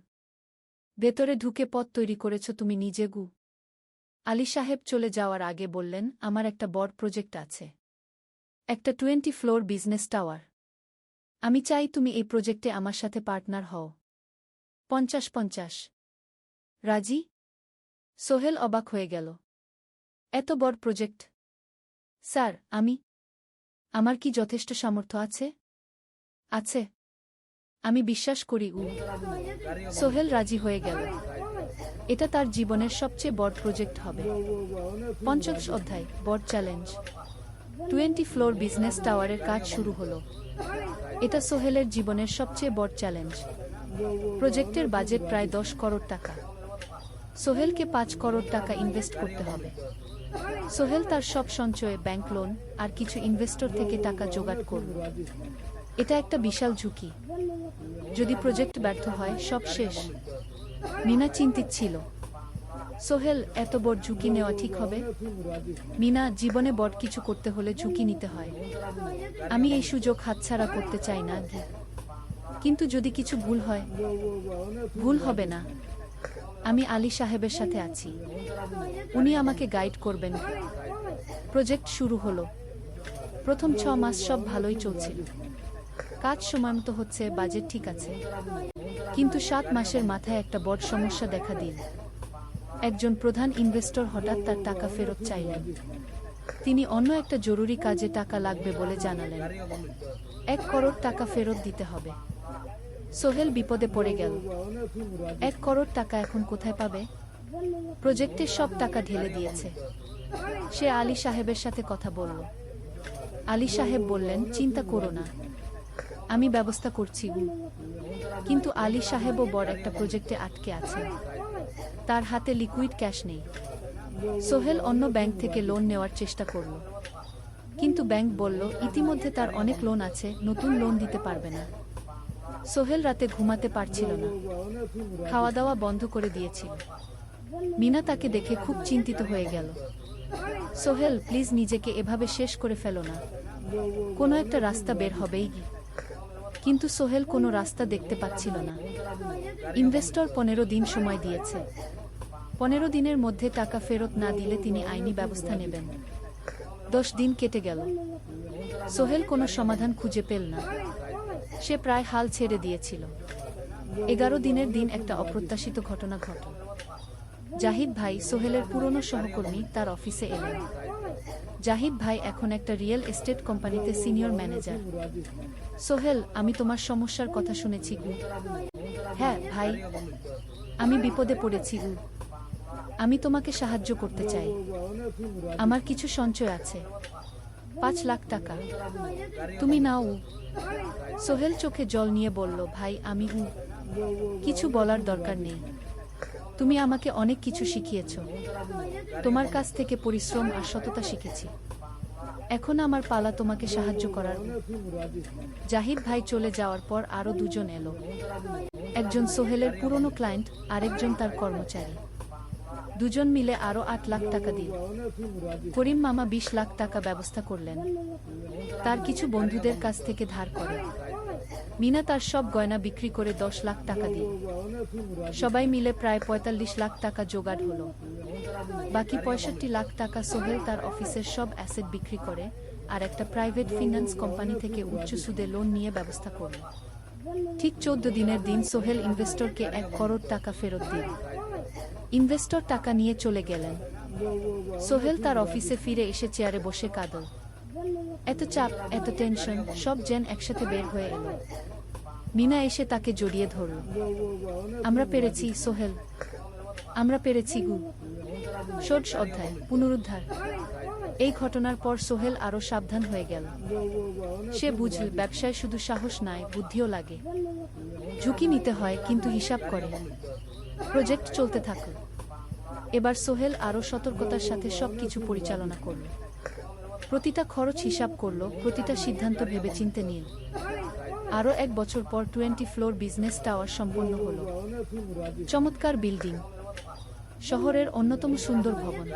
ভেতরে ঢুকে পথ তৈরি করেছ তুমি নিজে গু। আলী সাহেব চলে যাওয়ার আগে বললেন, আমার একটা বড় প্রজেক্ট আছে। একটা 20 ফ্লোর বিজনেস টাওয়ার। আমি চাই তুমি এই প্রজেক্টে আমার সাথে পার্টনার হও। 50-50। রাজি? সোহেল অবাক হয়ে গেল। এত বড় প্রজেক্ট? স্যার, আমার কি যথেষ্ট সামর্থ্য আছে? আছে। আমি বিশ্বাস করি। সোহেল রাজি হয়ে গেল। এটা তার জীবনের সবচেয়ে বড় প্রজেক্ট হবে। 50 অধ্যায়, বড় চ্যালেঞ্জ। 20 ফ্লোর বিজনেস টাওয়ারের কাজ শুরু হলো। এটা সোহেলের জীবনের সবচেয়ে বড় চ্যালেঞ্জ। প্রজেক্টের বাজেট প্রায় 10 করোড় টাকা। সোহেলকে 5 করোড় টাকা ইনভেস্ট করতে হবে। সোহেল তার সব সঞ্চয়ে, ব্যাংক লোন আর কিছু ইনভেস্টর থেকে টাকা জোগাড় করল। এটা একটা বিশাল ঝুঁকি। যদি প্রজেক্ট ব্যর্থ হয়, সব শেষ। মিনা চিন্তিত ছিল। সোহেল, এত বড় ঝুঁকি নেওয়া ঠিক হবে? মিনা, জীবনে বড় কিছু করতে হলে ঝুঁকি নিতে হয়। আমি এই সুযোগ হাতছাড়া করতে চাই না। কিন্তু যদি কিছু ভুল হয়? ভুল হবে না। আমি আলী সাহেবের সাথে আছি। উনি আমাকে গাইড করবেন। প্রজেক্ট শুরু হলো। প্রথম 6 মাস সব ভালোই চলছিল। কাজ সময়মতো হচ্ছে, বাজেট ঠিক আছে। কিন্তু 7 মাসের মাথায় একটা বড় সমস্যা দেখা দিল। একজন প্রধান ইনভেস্টর হঠাৎ তার টাকা ফেরত চাইলেন। তিনি অন্য একটা জরুরি কাজে টাকা লাগবে বলে জানালেন। 1 করোড় টাকা ফেরত দিতে হবে। সোহেল বিপদে পড়ে গেল। 1 করোড় টাকা এখন কোথায় পাবে? প্রজেক্টের সব টাকা ঢেলে দিয়েছে। সে আলী সাহেবের সাথে কথা বলল। আলী সাহেব বললেন, চিন্তা করো না, আমি ব্যবস্থা করছি। কিন্তু আলী সাহেবও বড় একটা প্রজেক্টে আটকে আছেন। তার হাতে লিকুইড ক্যাশ নেই। সোহেল অন্য ব্যাংক থেকে লোন নেওয়ার চেষ্টা করল, কিন্তু ব্যাংক বলল ইতিমধ্যে তার অনেক লোন আছে, নতুন লোন দিতে পারবে না। সোহেল রাতে ঘুমাতে পারছিল না, খাওয়া দাওয়া বন্ধ করে দিয়েছিল। মিনা তাকে দেখে খুব চিন্তিত হয়ে গেল। সোহেল, প্লিজ নিজেকে এভাবে শেষ করে ফেলো না, কোনো একটা রাস্তা বের হবেই। কিন্তু সোহেল কোনো রাস্তা দেখতে পাচ্ছিল না। ইনভেস্টর 15 দিন সময় দিয়েছে। 15 দিনের মধ্যে টাকা ফেরত না দিলে তিনি আইনি ব্যবস্থা নেবেন। 10 দিন কেটে গেল। সোহেল কোনো সমাধান খুঁজে পেল না। সে প্রায় হাল ছেড়ে দিয়েছিল। 11 দিনের দিন একটা অপ্রত্যাশিত ঘটনা ঘটল। জাহিদ ভাই, সোহেলের পুরনো সহকর্মী, তার অফিসে এলেন। জাহিদ ভাই এখন একটা রিয়েল এস্টেট কোম্পানিতে সিনিয়র ম্যানেজার। সোহেল, আমি তোমার সমস্যার কথা শুনেছি। হ্যাঁ ভাই, আমি বিপদে পড়েছি। আমি তোমাকে সাহায্য করতে চাই। আমার কিছু সঞ্চয় আছে, 5 লাখ টাকা। তুমি নাও। সোহেল চোখে জল নিয়ে বলল, ভাই আমি কিছু বলার দরকার নেই। তুমি আমাকে অনেক কিছু শিখিয়েছ। তোমার কাছ থেকে পরিশ্রম আর সততা শিখেছি। এখন আমার পালা তোমাকে সাহায্য করার। জাহিদ ভাই চলে যাওয়ার পর আরো 2 জন এলো। একজন সোহেলের পুরনো ক্লায়েন্ট, আরেকজন তার কর্মচারী। 2 জন মিলে আরো 8 লাখ টাকা দিল। করিম মামা 20 লাখ টাকা ব্যবস্থা করলেন, তার কিছু বন্ধুদের কাছ থেকে ধার করে। মিনা তার সব গয়না বিক্রি করে 10 লাখ টাকা দিল। সবাই মিলে প্রায় 45 লাখ টাকা জোগাড় হলো। বাকি 65 লাখ টাকা সোহেল তার অফিসের সব অ্যাসেট বিক্রি করে আর একটা প্রাইভেট ফিন্যান্স কোম্পানি থেকে উচ্চ সুদে লোন নিয়ে ব্যবস্থা করল। ঠিক 14 দিনের দিন সোহেল ইনভেস্টরকে 1 করোড় টাকা ফেরত দিল। ইনভেস্টর টাকা নিয়ে চলে গেলেন। সোহেল তার অফিসে ফিরে এসে চেয়ারে বসে কাঁদল। এত চাপ, এত টেনশন, সব যেন একসাথে বের হয়ে এলো। মিনা এসে তাকে জড়িয়ে ধরল। আমরা পেরেছি সোহেল, আমরা পেরেছি। 6 অধ্যায়, পুনরুদ্ধার। এই ঘটনার পর সোহেল আরো সাবধান হয়ে গেল। সে বুঝল ব্যবসায় শুধু সাহস নয়, বুদ্ধিও লাগে। ঝুঁকি নিতে হয়, কিন্তু হিসাব করে। প্রজেক্ট চলতে থাকল। এবার সোহেল আরো সতর্কতার সাথে সবকিছু পরিচালনা করল। প্রতিটা খরচ হিসাব করল, প্রতিটা সিদ্ধান্ত ভেবেচিন্তে নিল। আরো 1 বছর পর 20 ফ্লোর বিজনেস টাওয়ার সম্পন্ন হল। চমৎকার বিল্ডিং, শহরের অন্যতম সুন্দর ভবন।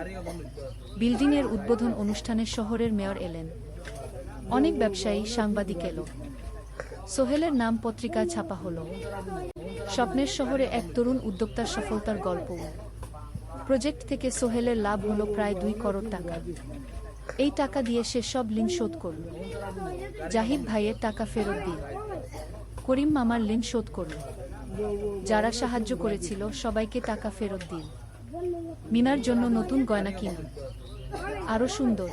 বিল্ডিং এর উদ্বোধন অনুষ্ঠানে শহরের মেয়র এলেন। অনেক ব্যবসায়ী, সাংবাদিক এলো। সোহেলের নাম পত্রিকায় ছাপা হলো। স্বপ্নের শহরে এক তরুণ উদ্যোক্তার সফলতার গল্প। প্রজেক্ট থেকে সোহেলের লাভ হলো প্রায় 2 করোড় টাকা। এই টাকা দিয়ে সে সব ঋণ শোধ করল। জাহিদ ভাইয়ের টাকা ফেরত দিল। করিম মামার ঋণ শোধ করল। যারা সাহায্য করেছিল সবাইকে টাকা ফেরত দিল। মিনার জন্য নতুন গয়না কিনল, আরো সুন্দর।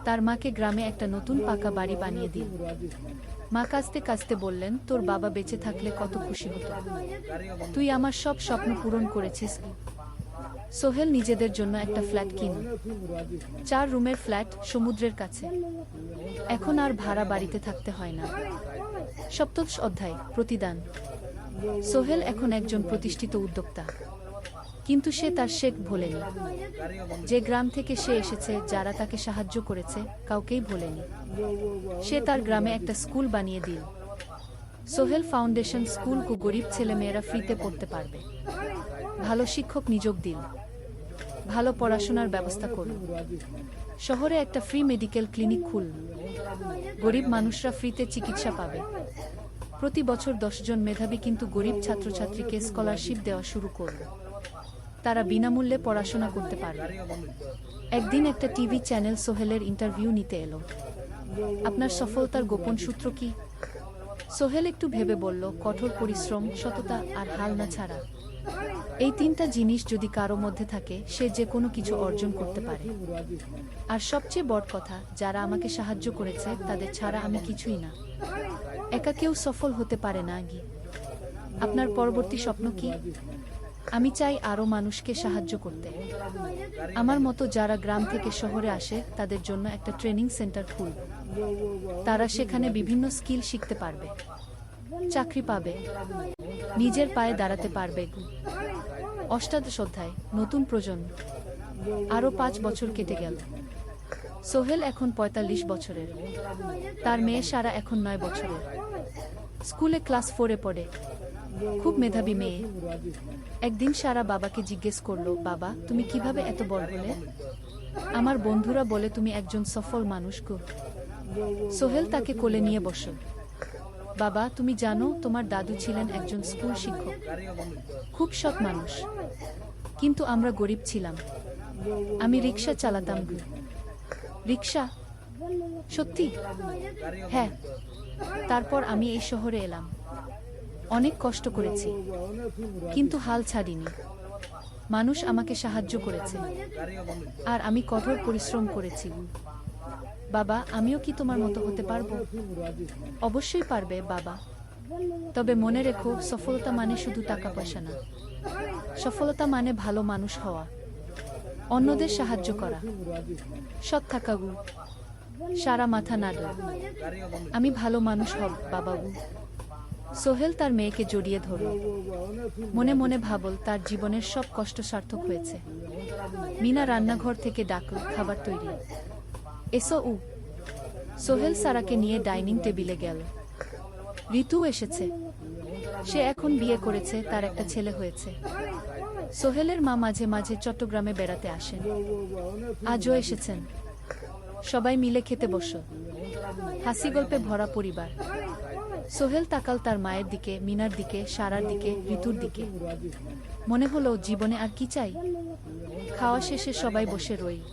তার মাকে গ্রামে একটা নতুন পাকা বাড়ি বানিয়ে দিল। মা কাঁদতে কাঁদতে বললেন, তোর বাবা বেঁচে থাকলে কত খুশি হতো। তুই আমার সব স্বপ্ন পূরণ করেছিস। সোহেল নিজেদের জন্য একটা ফ্ল্যাট কিনল। 4 রুমের ফ্ল্যাট, সমুদ্রের কাছে। এখন আর ভাড়া বাড়িতে থাকতে হয় না। 7 অধ্যায়, প্রতিদান। সোহেল এখন একজন প্রতিষ্ঠিত উদ্যোক্তা, কিন্তু সে তার শেখ ভোলেনি। যে গ্রাম থেকে সে এসেছে, যারা তাকে সাহায্য করেছে, কাউকেই ভোলেনি। সে তার গ্রামে একটা স্কুল বানিয়ে দিল। সোহেল ফাউন্ডেশন স্কুল, গরিব ছেলেমেয়েরা ফ্রিতে পড়তে পারবে। ভালো শিক্ষক নিয়োগ দিল, ভালো পড়াশোনার ব্যবস্থা করল। শহরে একটা ফ্রি মেডিকেল ক্লিনিক খুলল। গরিব মানুষরা ফ্রিতে চিকিৎসা পাবে। প্রতি বছর 10 জন মেধাবী কিন্তু গরিব ছাত্রছাত্রীকে স্কলারশিপ দেওয়া শুরু করল। তারা বিনামূল্যে পড়াশোনা করতে পারবে। একদিন একটা টিভি চ্যানেল সোহেলের ইন্টারভিউ নিতে এলো। আপনার সফলতার গোপন সূত্র কি? সোহেল একটু ভেবে বলল, কঠোর পরিশ্রম, সততা আর হাল না ছাড়া। এই 3টা জিনিস যদি কারো মধ্যে থাকে, সে যে কোনো কিছু অর্জন করতে পারে। আর সবচেয়ে বড় কথা, যারা আমাকে সাহায্য করেছে তাদের ছাড়া আমি কিছুই না। একা কেউ সফল হতে পারে না। আপনার পরবর্তী স্বপ্ন কি? আমি চাই আরও মানুষকে সাহায্য করতে। আমার মতো যারা গ্রাম থেকে শহরে আসে তাদের জন্য একটা ট্রেনিং সেন্টার খুলব। তারা সেখানে বিভিন্ন স্কিল শিখতে পারবে, চাকরি পাবে, নিজের পায়ে দাঁড়াতে পারবে। অষ্টাদশ অধ্যায়, নতুন প্রজন্ম। আরও 5 বছর কেটে গেল। সোহেল এখন 45 বছরের। তার মেয়ে সারা এখন 9 বছরের। স্কুলে ক্লাস 4-এ পড়ে। খুব মেধাবী মেয়ে। একদিন সারা বাবাকে জিজ্ঞেস করল, বাবা তুমি কিভাবে এত বড় হলে? আমার বন্ধুরা বলে তুমি একজন সফল মানুষ গো। সোহেল তাকে কোলে নিয়ে বসল। বাবা তুমি জানো তোমার দাদু ছিলেন একজন স্কুল শিক্ষক, খুব সৎ মানুষ, কিন্তু আমরা গরিব ছিলাম। আমি রিক্সা চালাতাম গো। রিক্সা? সত্যি? হ্যাঁ। তারপর আমি এই শহরে এলাম। অনেক কষ্ট করেছি, কিন্তু হাল ছাড়িনি। মানুষ আমাকে সাহায্য করেছে, আর আমি কঠোর পরিশ্রম করেছি। বাবা আমিও কি তোমার মতো হতে পারবো? অবশ্যই পারবে বাবা, তবে মনে রেখো সফলতা মানে শুধু টাকা পয়সা না। সফলতা মানে ভালো মানুষ হওয়া, অন্যদের সাহায্য করা, সৎ থাকা গু। সারা মাথা নাড়ল। আমি ভালো মানুষ হব বাবাবু। সোহেল তার মেয়েকে জড়িয়ে ধরল। মনে মনে ভাবল তার জীবনের সব কষ্ট সার্থক হয়েছে। মিনা রান্নাঘর থেকে ডাকল, খাবার তৈরি। এসো উ। সোহেল সারাকে নিয়ে ডাইনিং টেবিলে গেল। ঋতু এসেছে। সে এখন বিয়ে করেছে, তার একটা ছেলে হয়েছে। সোহেলের মা মাঝে মাঝে চট্টগ্রামে বেড়াতে আসেন। আজও এসেছেন। সবাই মিলে খেতে বসল। হাসি গল্পে ভরা পরিবার। সোহেল তাকাল তার মায়ের দিকে, মিনার দিকে, সারার দিকে, ঋতুর দিকে। মনে হলো জীবনে আর কি চাই। খাওয়া শেষে সবাই বসে রইল,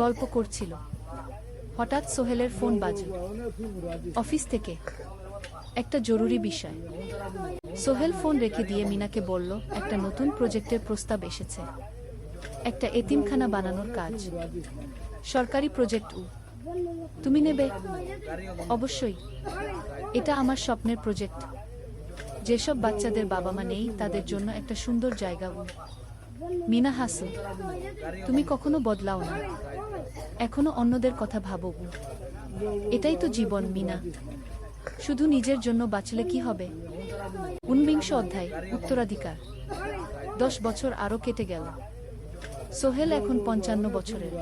গল্প করছিল। হঠাৎ সোহেলের ফোন বাজল। অফিস থেকে একটা জরুরি বিষয়। সোহেল ফোন রেখে দিয়ে মিনাকে বলল, একটা নতুন প্রজেক্টের প্রস্তাব এসেছে। একটা এতিমখানা বানানোর কাজ। সরকারি প্রজেক্ট উ। তুমি নেবে? অবশ্যই। এটা আমার স্বপ্নের প্রজেক্ট। যেসব বাচ্চাদের বাবা মা নেই তাদের জন্য একটা সুন্দর জায়গা উ। মিনা হাসল। তুমি কখনো বদলাও না, এখনো অন্যদের কথা ভাবো উ। এটাই তো জীবন মিনা। শুধু নিজের জন্য বাঁচলে কি হবে? 49 অধ্যায়, উত্তরাধিকার। 10 বছর আরও কেটে গেল। সোহেল এখন 55 বছরের।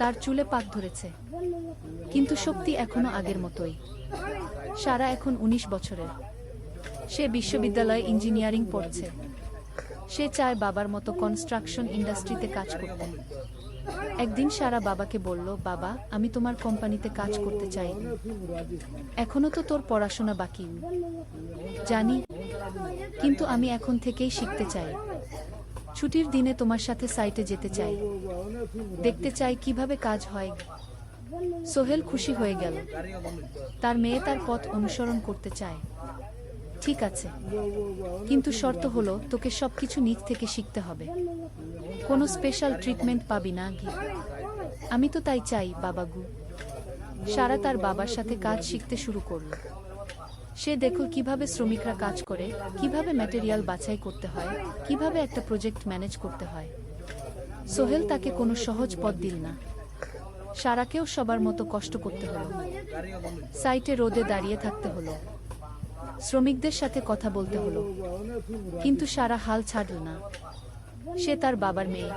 তার চুলে পাক ধরেছে, কিন্তু শক্তি এখনো আগের মতোই। সারা এখন 19 বছরের। সে বিশ্ববিদ্যালয়ে ইঞ্জিনিয়ারিং পড়ছে। সে চায় বাবার মতো কনস্ট্রাকশন ইন্ডাস্ট্রিতে কাজ করতে। একদিন সারা বাবাকে বলল, বাবা আমি তোমার কোম্পানিতে কাজ করতে চাই। এখনো তো তোর পড়াশোনা বাকি। জানি, কিন্তু আমি এখন থেকেই শিখতে চাই। ছুটির দিনে তোমার সাথে সাইটে যেতে চাই, দেখতে চাই কিভাবে কাজ হয়। সোহেল খুশি হয়ে গেল। তার মেয়ে তার পথ অনুসরণ করতে চায়। ঠিক আছে, কিন্তু শর্ত হলো তোকে সবকিছু নিজ থেকে শিখতে হবে। কোনো স্পেশাল ট্রিটমেন্ট পাবি না গি। আমি তো তাই চাই বাবাগু। সারা তার বাবার সাথে কাজ শিখতে শুরু করল। সে দেখল কিভাবে শ্রমিকরা কাজ করে, কিভাবে ম্যাটেরিয়াল বাছাই করতে হয়, কিভাবে একটা প্রজেক্ট ম্যানেজ করতে হয়। সোহেল তাকে কোনো সহজ পথ দিল না। সারাকেও সবার মতো কষ্ট করতে হলো। সাইটে রোদে দাঁড়িয়ে থাকতে হলো, শ্রমিকদের সাথে কথা বলতে হলো, কিন্তু সারা হাল ছাড়ল না। সে তার বাবার মেয়ে,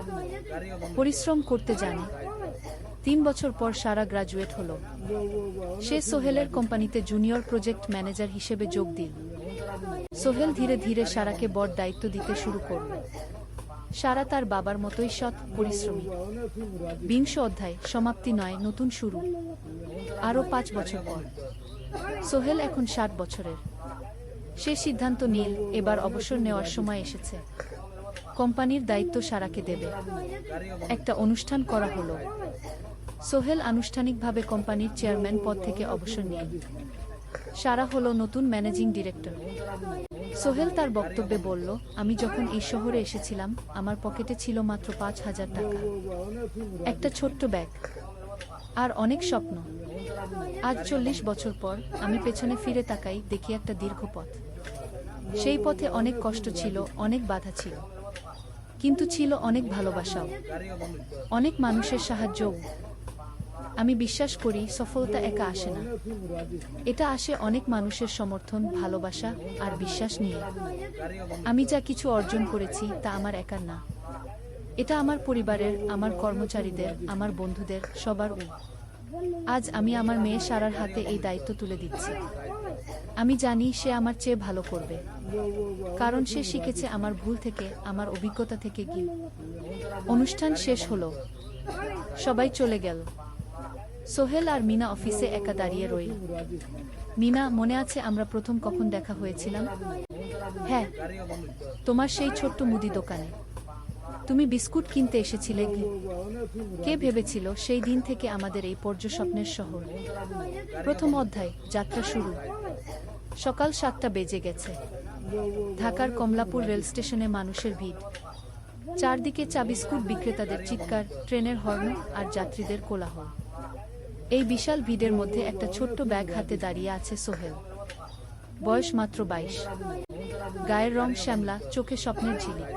পরিশ্রম করতে জানে। 3 বছর পর সারা গ্রাজুয়েট হলো। সে সোহেলের কোম্পানিতে জুনিয়র প্রজেক্ট ম্যানেজার হিসেবে যোগ দিল। সোহেল ধীরে ধীরে সারাকে বড় দায়িত্ব দিতে শুরু করল। সারা তার বাবার মতোই সৎ, পরিশ্রমী। 20 অধ্যায়, সমাপ্তি নয়, নতুন শুরু। আরও 5 বছর পর সোহেল এখন 60 বছরের। সে সিদ্ধান্ত নিল এবার অবসর নেওয়ার সময় এসেছে। কোম্পানির দায়িত্ব সারাকে দেবে। একটা অনুষ্ঠান করা হলো। সোহেল আনুষ্ঠানিকভাবে কোম্পানির চেয়ারম্যান পদ থেকে অবসর নিল। সারা হলো নতুন ম্যানেজিং ডিরেক্টর। সোহেল তার বক্তব্যে বলল, আমি যখন এই শহরে এসেছিলাম আমার পকেটে ছিল মাত্র 5,000 টাকা, একটা ছোট্ট ব্যাগ, আর অনেক স্বপ্ন। আজ 40 বছর পর আমি পেছনে ফিরে তাকাই, দেখি একটা দীর্ঘ পথ। সেই পথে অনেক কষ্ট ছিল, অনেক বাধা ছিল, কিন্তু ছিল অনেক ভালোবাসাও, অনেক মানুষের সাহায্যও। আমি বিশ্বাস করি সফলতা একা আসে না, এটা আসে অনেক মানুষের সমর্থন, ভালোবাসা আর বিশ্বাস নিয়ে। আমি যা কিছু অর্জন করেছি তা আমার একার না, এটা আমার পরিবারের, আমার কর্মচারীদের, আমার বন্ধুদের, সবার। আজ আমি আমার মেয়ে সারার হাতে এই দায়িত্ব তুলে দিচ্ছি। আমি জানি সে আমার চেয়ে ভালো করবে, কারণ সে শিখেছে আমার ভুল থেকে, আমার অভিজ্ঞতা থেকে। অনুষ্ঠান শেষ হলো, সবাই চলে গেল। সোহেল আর মিনা অফিসে একা দাঁড়িয়ে রইল। মিনা, মনে আছে আমরা প্রথম কখন দেখা হয়েছিলাম? হ্যাঁ, তোমার সেই ছোট্ট মুদি দোকানে তুমি বিস্কুট কিনতে এসেছিলে। কে ভেবেছিল সেই দিন থেকে আমাদের এই পর্যস্বপ্নের শহর। প্রথম অধ্যায়, যাত্রা শুরু। সকাল 7টা বেজে গেছে। ঢাকার কমলাপুর রেল স্টেশনে মানুষের ভিড়, চারদিকে চা বিস্কুট বিক্রেতাদের চিৎকার, ট্রেনের হর্ন আর যাত্রীদের কোলাহল। এই বিশাল ভিড়ের মধ্যে একটা ছোট্ট ব্যাগ হাতে দাঁড়িয়ে আছে সোহেল। বয়স মাত্র 22, গায়ের রং শ্যামলা, চোখে স্বপ্নের ঝিলিক।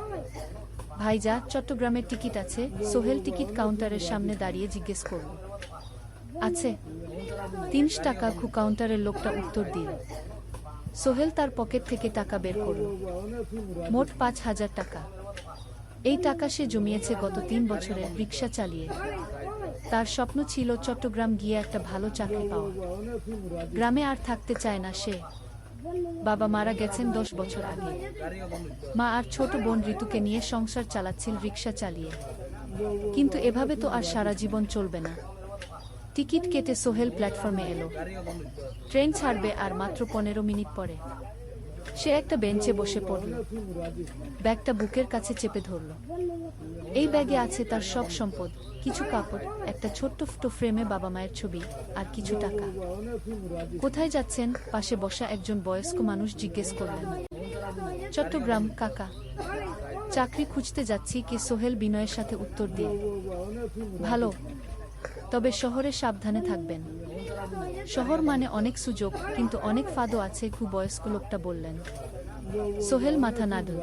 ভাইজা, চট্টগ্রামের টিকিট আছে? সোহেল টিকিট কাউন্টারের সামনে দাঁড়িয়ে জিজ্ঞেস করল। আছে। 300 টাকা। কাউন্টারের লোকটা উত্তর দিল। সোহেল তার পকেট থেকে টাকা বের করল, মোট 5000 টাকা। এই টাকা সে জমিয়েছে গত 3 বছরে রিক্সা চালিয়ে। তার স্বপ্ন ছিল চট্টগ্রাম গিয়ে একটা ভালো চাকরি পাওয়া। গ্রামে আর থাকতে চায় না সে। বাবা মারা গেছেন 10 বছর আগে। মা আর ছোট বোন ঋতুকে নিয়ে সংসার চালাচ্ছিল রিক্সা চালিয়ে। কিন্তু এভাবে তো আর সারা জীবন চলবে না। টিকিট কেটে সোহেল প্ল্যাটফর্মে এলো। ট্রেন ছাড়বে আর মাত্র 15 মিনিট পরে। সে একটা বেঞ্চে বসে পড়ল, ব্যাগটা বুকের কাছে চেপে ধরল। এই ব্যাগে আছে তার সব সম্পদ, কিছু কাপড়, একটা ছোট্ট ফটো ফ্রেমে বাবা মায়ের ছবি, আর কিছু টাকা। কোথায় যাচ্ছেন? পাশে বসা একজন বয়স্ক মানুষ জিজ্ঞেস করলেন। চট্টগ্রাম কাকা। চাকরি খুঁজতে যাচ্ছি। কে? সোহেল বিনয়ের সাথে উত্তর দিয়ে। ভালো, তবে শহরে সাবধানে থাকবেন। শহর মানে অনেক সুযোগ, কিন্তু অনেক ফাঁদও আছে। বয়স্ক লোকটা বললেন। সোহেল মাথা নাড়ল।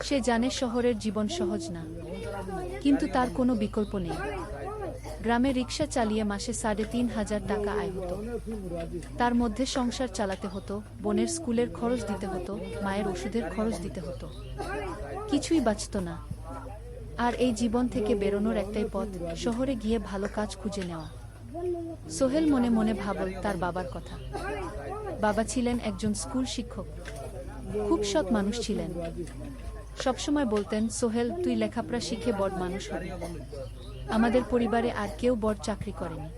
সে জানে শহরের জীবন সহজ না, কিন্তু তার কোনো বিকল্প নেই। গ্রামে রিক্সা চালিয়ে মাসে 3500 টাকা আয় হতো। তার মধ্যে সংসার চালাতে হতো, বোনের স্কুলের খরচ দিতে হতো, মায়ের ওষুধের খরচ দিতে হতো। কিছুই বাঁচত না। আর এই জীবন থেকে বেরোনোর একটাই পথ, শহরে গিয়ে ভালো কাজ খুঁজে নেওয়া। সোহেল মনে মনে ভাবল তার বাবার কথা। বাবা ছিলেন একজন স্কুল শিক্ষক, খুব সৎ মানুষ ছিলেন। সবসময় বলতেন, সোহেল, তুই লেখাপড়া শিখে বড় মানুষ হবি। আমাদের পরিবারে আর কেউ বড় চাকরি করেনি,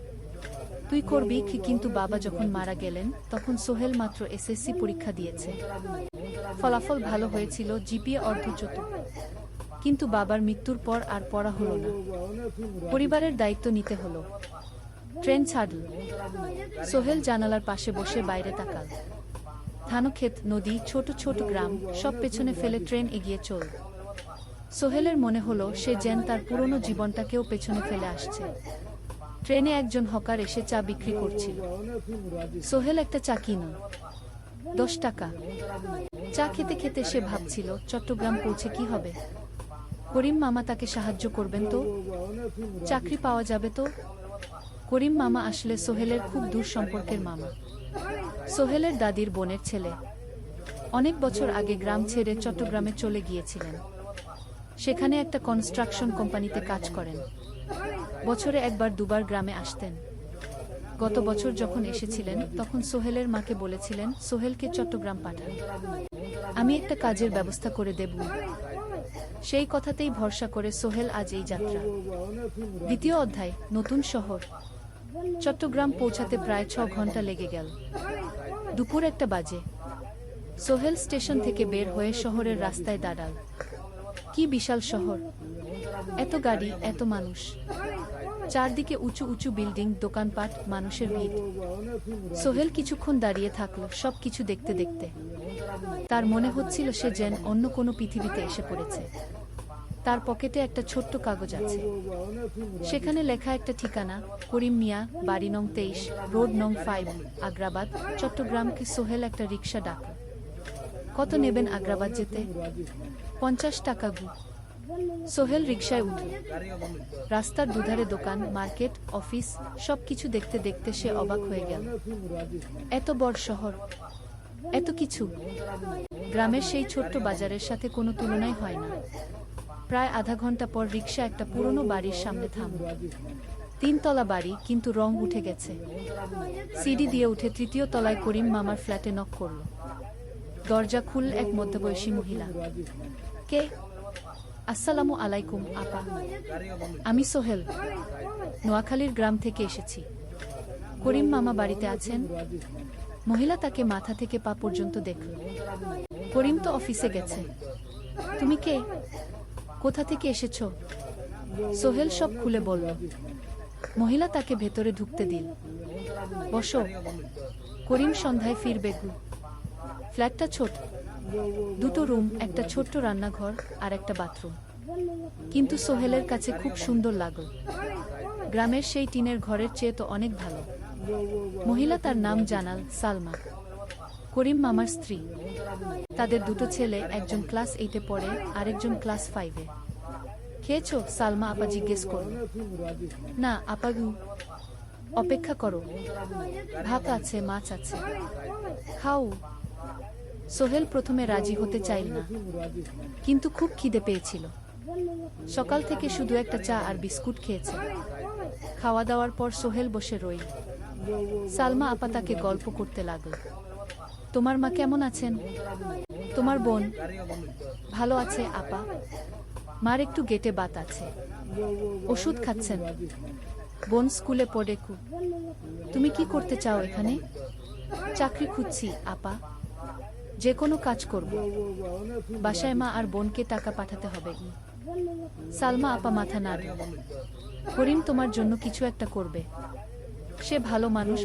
তুই করবি। কিন্তু বাবা যখন মারা গেলেন তখন সোহেল মাত্র এসএসসি পরীক্ষা দিয়েছে। ফলাফল ভালো হয়েছিল, জিপিএ অর্ধচতুর। কিন্তু বাবার মৃত্যুর পর আর পড়া হলো না। পরিবারের দায়িত্ব নিতে হলো। ট্রেন ছাড়ল। সোহেল জানালার পাশে বসে বাইরে তাকাল। ধানক্ষেত, নদী, ছোট ছোট গ্রাম, সব পেছনে ফেলে ট্রেন এগিয়ে চল। সোহেলের মনে হলো সে যেন তার পুরনো জীবনটাকেও পেছনে ফেলে আসছে। ট্রেনে একজন হকার এসে চা বিক্রি করছিল। সোহেল একটা চা কিনল, 10 টাকা। চা খেতে খেতে সে ভাবছিল, চট্টগ্রাম পৌঁছে কি হবে? করিম মামা তাকে সাহায্য করবেন তো? চাকরি পাওয়া যাবে তো? করিম মামা আসলে সোহেলের খুব দূর সম্পর্কের মামা। সোহেলের দাদির বোনের ছেলে। অনেক বছর আগে গ্রাম ছেড়ে চট্টগ্রামে চলে গিয়েছিলেন। সেখানে একটা কনস্ট্রাকশন কোম্পানিতে কাজ করেন। বছরে একবার দুবার গ্রামে আসতেন। গত বছর যখন এসেছিলেন তখন সোহেলের মাকে বলেছিলেন, সোহেলকে চট্টগ্রাম পাঠান, আমি একটা কাজের ব্যবস্থা করে দেব। সেই কথাতেই ভরসা করে সোহেল আজ এই যাত্রা। দ্বিতীয় অধ্যায়, নতুন শহর। চট্টগ্রাম পৌঁছাতে প্রায় 6 ঘন্টা লেগে গেল। দুপুর 1টা বাজে। সোহেল স্টেশন থেকে বের হয়ে শহরের রাস্তায় দাঁড়াল। কি বিশাল শহর! এত গাড়ি, এত মানুষ। চারদিকে উঁচু উঁচু বিল্ডিং, দোকানপাট, মানুষের ভিড়। সোহেল কিছুক্ষণ দাঁড়িয়ে থাকল, সব কিছু দেখতে দেখতে। তার মনে হচ্ছিল সে যেন অন্য কোনো পৃথিবীতে এসে পড়েছে। তার পকেটে একটা ছোট্ট কাগজ আছে, সেখানে লেখা একটা ঠিকানা, করিম মিয়া, বাড়ি নং 23, রোড নং 5, আগ্রাবাদ, চট্টগ্রামকে। সোহেল একটা রিক্সা ডাকল। কত নেবেন আগ্রাবাদ যেতে? 50 টাকা গু। সোহেল রিকশায় উঠল। রাস্তার দুধারে দোকান, মার্কেট, অফিস সব কিছু দেখতে দেখতে সে অবাক হয়ে গেল। এত বড় শহর, এত কিছু! গ্রামের সেই ছোট্ট বাজারের সাথে কোনো তুলনাই হয় না। প্রায় আধা ঘন্টা পর রিকশা একটা পুরনো বাড়ির সামনে থামল। 3 তলা বাড়ি, কিন্তু রং উঠে গেছে। সিঁড়ি দিয়ে উঠে 3য় তলায় করিম মামার ফ্ল্যাটে নক করল। দরজা খুলল এক মধ্যবয়সী মহিলা। কে? আসসালামু আলাইকুম আপা, আমি সোহেল, নোয়াখালীর গ্রাম থেকে এসেছি। করিম মামা বাড়িতে আছেন? মহিলা তাকে মাথা থেকে পা পর্যন্ত দেখল। করিম তো অফিসে গেছে। তুমি কে? কোথা থেকে এসেছ? সোহেল সব খুলে বলল। মহিলা তাকে ভেতরে ঢুকতে দিল। বসো। করিম সন্ধ্যায় ফিরবে গু। ফ্ল্যাটটা ছোট, 2টো রুম, একটা ছোট্ট রান্নাঘর আর একটা বাথরুম। কিন্তু সোহেলের কাছে খুব সুন্দর লাগল। গ্রামের সেই টিনের ঘরের চেয়ে তো অনেক ভালো। মহিলা তার নাম জানাল সালমা, করিম মামার স্ত্রী। তাদের 2টো ছেলে, একজন ক্লাস 8-এ পড়ে, আরেকজন ক্লাস 5-এ। খেয়েছো? সালমা আপা জিজ্ঞেস করল। না আপা গু। অপেক্ষা করো, ভাত আছে, মাছ আছে, খাও। সোহেল প্রথমে রাজি হতে চাইল না, কিন্তু খুব খিদে পেয়েছিল। সকাল থেকে শুধু একটা চা আর বিস্কুট খেয়েছে। খাওয়া দাওয়ার পর সোহেল বসে রইল। সালমা আপা তাকে গল্প করতে লাগল। তোমার মা কেমন আছেন? তোমার বোন? ভালো আছে আপা, মার একটু গেটে বাত আছে, ওষুধ খাচ্ছেন। বোন স্কুলে পড়ে কু। তুমি কি করতে চাও এখানে? চাকরি খুঁজছি আপা, যে কোনো কাজ করব। বাসায় মা আর বোনকে টাকা পাঠাতে হবে। সালমা আপা মাথা নাড়ল। করিম তোমার জন্য কিছু একটা করবে, সে ভালো মানুষ।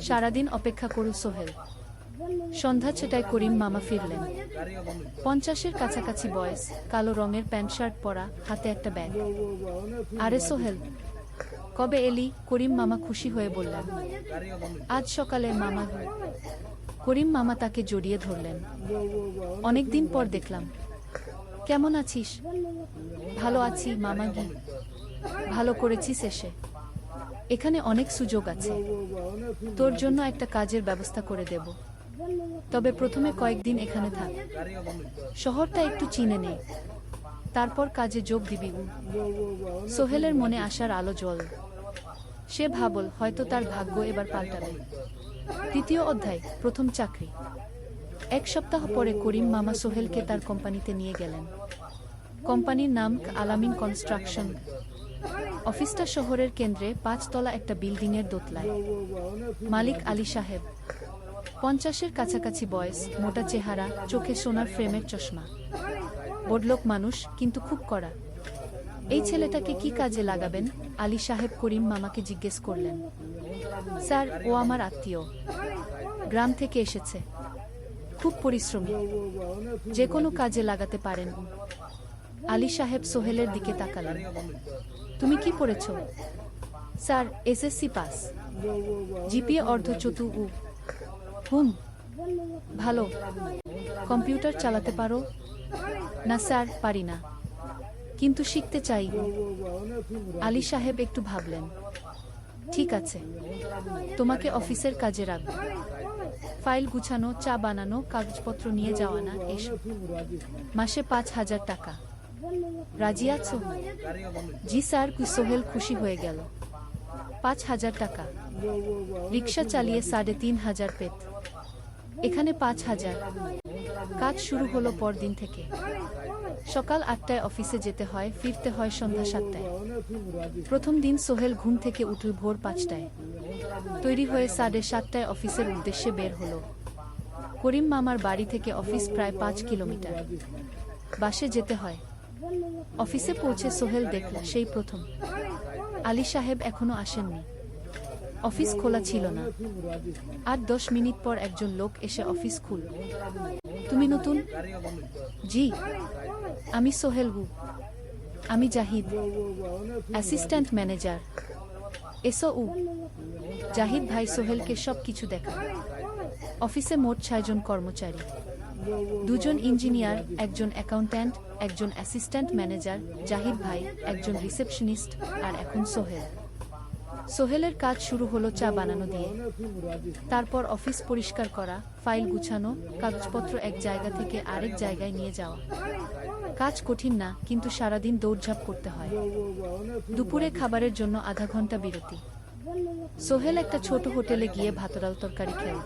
সারাদিন অপেক্ষা করু সোহেল। সন্ধ্যা 6টায় করিম মামা ফিরলেন। 50-এর কাছাকাছি বয়স, কালো রঙের প্যান্ট শার্ট পরা, হাতে একটা ব্যাগ। আরে সোহেল, কবে এলি? করিম মামা খুশি হয়ে বললেন। আজ সকালে মামা। করিম মামা তাকে জড়িয়ে ধরলেন। অনেকদিন পর দেখলাম। কেমন আছিস? ভালো আছি মামা গি। ভালো করেছিস এসে, এখানে অনেক সুযোগ আছে। তোর জন্য একটা কাজের ব্যবস্থা করে দেব, তবে প্রথমে কয়েকদিন এখানে থাক, শহরটা একটু চিনে নে, তারপর কাজে যোগ দিবি। সোহেলের মনে আসার আলো জ্বল। সে ভাবল হয়তো তার ভাগ্য এবার পাল্টাবে। 3য় অধ্যায়, প্রথম চাকরি। 1 সপ্তাহ পরে করিম মামা সোহেলকে তার কোম্পানিতে নিয়ে গেলেন। কোম্পানির নাম আলামিন কনস্ট্রাকশন। অফিসটা শহরের কেন্দ্রে, 5 তলা একটা বিল্ডিংয়ের দোতলায়। মালিক আলী সাহেব, 50-এর কাছাকাছি বয়স, মোটা চেহারা, চোখে সোনার ফ্রেমের চশমা। বড়লোক মানুষ, কিন্তু খুব কড়া। এই ছেলেটাকে কি কাজে লাগাবেন? আলী সাহেব করিম মামাকে জিজ্ঞেস করলেন। স্যার, ও আমার আত্মীয়, গ্রাম থেকে এসেছে, খুব পরিশ্রমী, যে কোনো কাজে লাগাতে পারেন। আলী সাহেব সোহেলের দিকে তাকালেন। তুমি কি পড়েছ? স্যার, এসএসসি পাস, জিপিএ অর্ধচতু। হুম, ভালো। কম্পিউটার চালাতে পারো? না স্যার, পারি না, কিন্তু শিখতে চাই। আলী সাহেব একটু ভাবলেন। ঠিক আছে, তোমাকে অফিসের কাজে রাখব, ফাইল গুছানো, চা বানানো, কাগজপত্র নিয়ে যাওয়া, না এসব। মাসে 5,000 টাকা। রাজি আছো? জি স্যার। সোহেল খুশি হয়ে গেল। 5,000 টাকা? রিক্সা চালিয়ে 3,500 পেত, এখানে 5,000। কাজ শুরু হলো পরদিন থেকে। সকাল 8টায় অফিসে যেতে হয়, ফিরতে হয় সন্ধ্যা 7টায়। প্রথম দিন সোহেল ঘুম থেকে উঠল ভোর 5টায়। তৈরি হয়ে 7:30টায় অফিসের উদ্দেশ্যে বের হলো। করিম মামার বাড়ি থেকে অফিস প্রায় 5 কিলোমিটার। বাসে যেতে হয়। অফিসে পৌঁছে সোহেল দেখল সেই প্রথম আলী সাহেব এখনো আসেননি। অফিস খোলা ছিল না। আর 10 মিনিট পর একজন লোক এসে অফিস খুলল। তুমি নতুন? জি, আমি সোহেল গু। আমি জাহিদ, অ্যাসিস্ট্যান্ট ম্যানেজার। এসো। জাহিদ ভাই সোহেলকে সব কিছু দেখা। অফিসে মোট 6 জন কর্মচারী। দুজন ইঞ্জিনিয়ার, একজন অ্যাকাউন্ট্যান্ট, একজন অ্যাসিস্ট্যান্ট ম্যানেজার, জাহিদ ভাই, একজন রিসেপশনিস্ট, আর এখন সোহেল। সোহেলের কাজ শুরু হলো চা বানানো দিয়ে। তারপর অফিস পরিষ্কার করা, ফাইল গুছানো, কাগজপত্র এক জায়গা থেকে আরেক জায়গায় নিয়ে যাওয়া। কাজ কঠিন না, কিন্তু সারাদিন দৌড়ঝাঁপ করতে হয়। দুপুরে খাবারের জন্য আধা ঘন্টা বিরতি। সোহেল একটা ছোট হোটেলে গিয়ে ভাতডাল তরকারি খেল।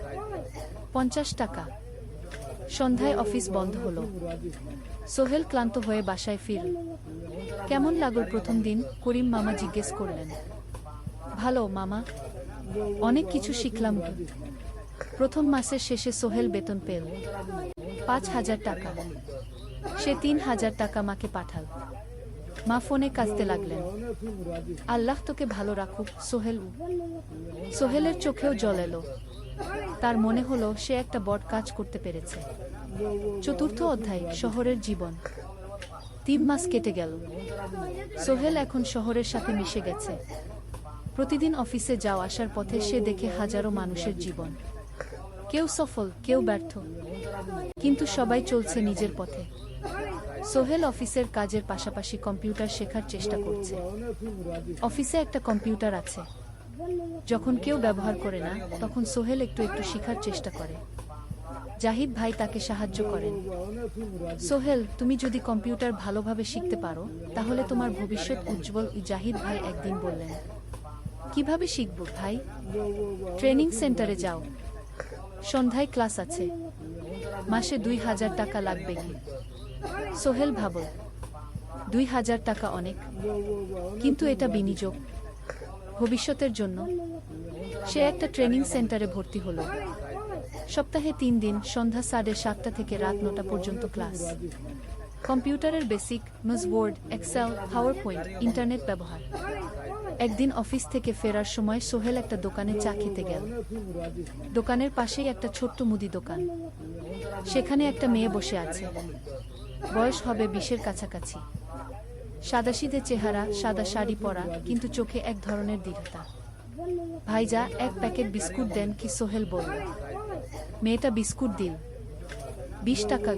50 টাকা। সন্ধ্যায় অফিস বন্ধ হলো। সোহেল ক্লান্ত হয়ে বাসায় ফিরল। কেমন লাগল প্রথম দিন? করিম মামা জিজ্ঞেস করলেন। ভালো মামা, অনেক কিছু শিখলাম। প্রথম মাসের শেষে সোহেল বেতন পেল 5,000 টাকা। সে 3,000 টাকা মাকে পাঠাল। মা ফোনে কাঁদতে লাগলেন। আল্লাহ তোকে ভালো রাখুক সোহেল। সোহেলের চোখেও জল এলো। তার মনে হলো সে একটা বড় কাজ করতে পেরেছে। চতুর্থ অধ্যায়, শহরের জীবন। 3 মাস কেটে গেল। সোহেল এখন শহরের সাথে মিশে গেছে। প্রতিদিন অফিসে যাওয়া আসার পথে সে দেখে হাজারো মানুষের জীবন। কেউ সফল, কেউ ব্যর্থ, কিন্তু সবাই চলছে নিজের পথে। সোহেল অফিসের কাজের পাশাপাশি কম্পিউটার শেখার চেষ্টা করছে। অফিসে একটা কম্পিউটার আছে। যখন কেউ ব্যবহার করে না, তখন সোহেল একটু একটু শেখার চেষ্টা করে। জাহিদ ভাই তাকে সাহায্য করেন। সোহেল, তুমি যদি কম্পিউটার ভালোভাবে শিখতে পারো, তাহলে তোমার ভবিষ্যৎ উজ্জ্বল। জাহিদ ভাই একদিন বললেন। কিভাবে শিখব ভাই? ট্রেনিং সেন্টারে যাও। সন্ধ্যায় ক্লাস আছে। মাসে 2,000 টাকা লাগবে কি? সোহেল ভাবল, 2,000 টাকা অনেক, কিন্তু এটা বিনিয়োগ, ভবিষ্যতের জন্য। সে একটা ট্রেনিং সেন্টারে ভর্তি হলো। সপ্তাহে 3 দিন, সন্ধ্যা 7:30 থেকে রাত 9টা পর্যন্ত ক্লাস। কম্পিউটারের basic, MS Word, Excel, PowerPoint, internet ব্যবহার। একদিন অফিস থেকে ফেরার সময় সোহেল একটা দোকানে চা খেতে গেল। দোকানের পাশেই একটা ছোট্ট মুদি দোকান। সেখানে একটা মেয়ে বসে আছে। বয়স হবে 20-এর কাছাকাছি। সাদাসিধে চেহারা, সাদা শাড়ি পরা, কিন্তু চোখে এক ধরনের দৃঢ়তা। ভাইজা, 1 প্যাকেট বিস্কুট দেন কি? সোহেল বলল। মেয়েটা বিস্কুট দিল। 20 টাকা।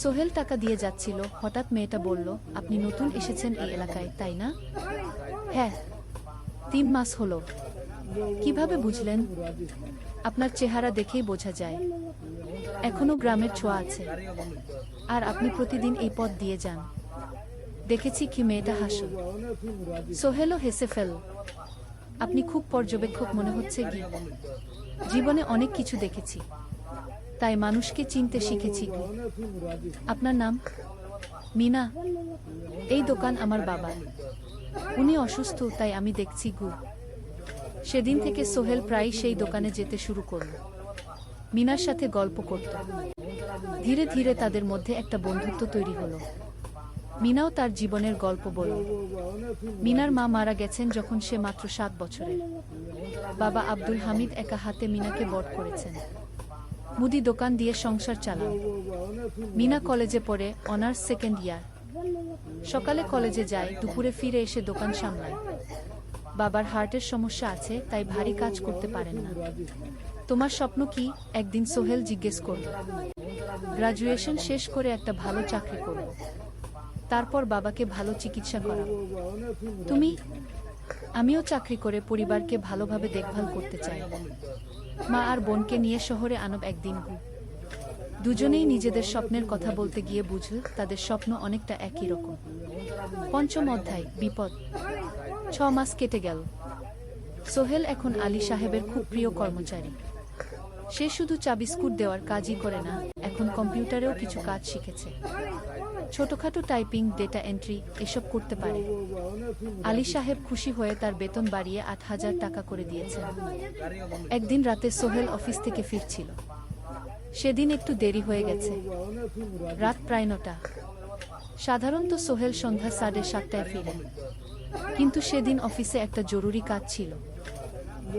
সোহেল টাকা দিয়ে যাচ্ছিল, হঠাৎ মেয়েটা বলল, আপনি নতুন এসেছেন এই এলাকায়, তাই না? হ্যাঁ। 3 মাস হলো। কিভাবে বুঝলেন? আপনার চেহারা দেখেই বোঝা যায়। এখনো গ্রামের ছোঁয়া আছে। আর আপনি প্রতিদিন এই পথ দিয়ে যান। দেখেছি কি? মেয়েটা হাসল। সোহেলও হেসে ফেলল। আপনি খুব পর্যবেক্ষক মনে হচ্ছে কি? জীবনে অনেক কিছু দেখেছি, তাই মানুষকে চিনতে শিখেছি কি? আপনার নাম? মিনা। এই দোকান আমার বাবার। উনি অসুস্থ, তাই আমি দেখছি গু। সেদিন থেকে সোহেল প্রায় সেই দোকানে যেতে শুরু করল। মিনার সাথে গল্প করত। ধীরে ধীরে তাদের মধ্যে একটা বন্ধুত্ব তৈরি হলো। মিনাও তার জীবনের গল্প বলল। মিনার মা মারা গেছেন যখন সে মাত্র 7 বছরের। বাবা আব্দুল হামিদ একা হাতে মিনাকে বড় করেছেন। মুদি দোকান দিয়ে সংসার চালান। মিনা কলেজে পড়ে, অনার্স 2nd ইয়ার। সকালে কলেজে যায়, দুপুরে ফিরে এসে দোকান সামলায়। বাবার হার্টের সমস্যা আছে, তাই ভারী কাজ করতে পারেন না। তোমার স্বপ্ন কি? একদিন সোহেল জিজ্ঞেস করল। গ্রাজুয়েশন শেষ করে একটা ভালো চাকরি করব, তারপর বাবাকে ভালো চিকিৎসা করাব। তুমি? আমিও চাকরি করে পরিবারকে ভালোভাবে দেখভাল করতে চাই। মা আর বোনকে নিয়ে শহরে আনব একদিন। দুজনেই নিজেদের স্বপ্নের কথা বলতে গিয়ে বুঝল তাদের স্বপ্ন অনেকটা একই রকম। 5ম অধ্যায়, বিপদ। 6 মাস কেটে গেল। সোহেল এখন আলী সাহেবের খুব প্রিয় কর্মচারী। সে শুধু চা বিস্কুট দেওয়ার কাজই করে না, এখন কম্পিউটারেও কিছু কাজ শিখেছে। ছোটখাটো টাইপিং, ডেটা এন্ট্রি এসব করতে পারে। আলী সাহেব খুশি হয়ে তার বেতন বাড়িয়ে 8,000 টাকা করে দিয়েছেন। একদিন রাতে সোহেল অফিস থেকে ফিরছিল। সেদিন একটু দেরি হয়ে গেছে। রাত প্রায় 9টা। সাধারণত সোহেল সন্ধ্যা 7:30টায় ফিরে, কিন্তু সেদিন অফিসে একটা জরুরি কাজ ছিল।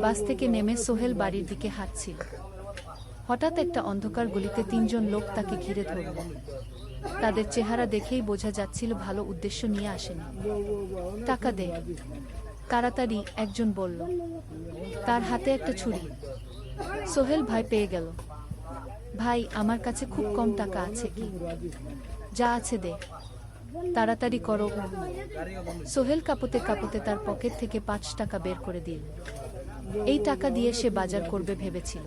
বাস থেকে নেমে সোহেল বাড়ির দিকে হাঁটছিল। হঠাৎ একটা অন্ধকার গলিতে 3 জন লোক তাকে ঘিরে ধরল। তাদের চেহারা দেখেই বোঝা যাচ্ছিল ভালো উদ্দেশ্য নিয়ে আসেনি। টাকা দে তাড়াতাড়ি, একজন বলল। তার হাতে একটা ছুরি। সোহেল ভয় পেয়ে গেল। ভাই আমার কাছে খুব কম টাকা আছে, কি যা আছে দে, তাড়াতাড়ি করো। সোহেল কাঁপতে কাঁপতে তার পকেট থেকে ৫ টাকা বের করে দিল। এই টাকা দিয়ে সে বাজার করবে ভেবেছিল,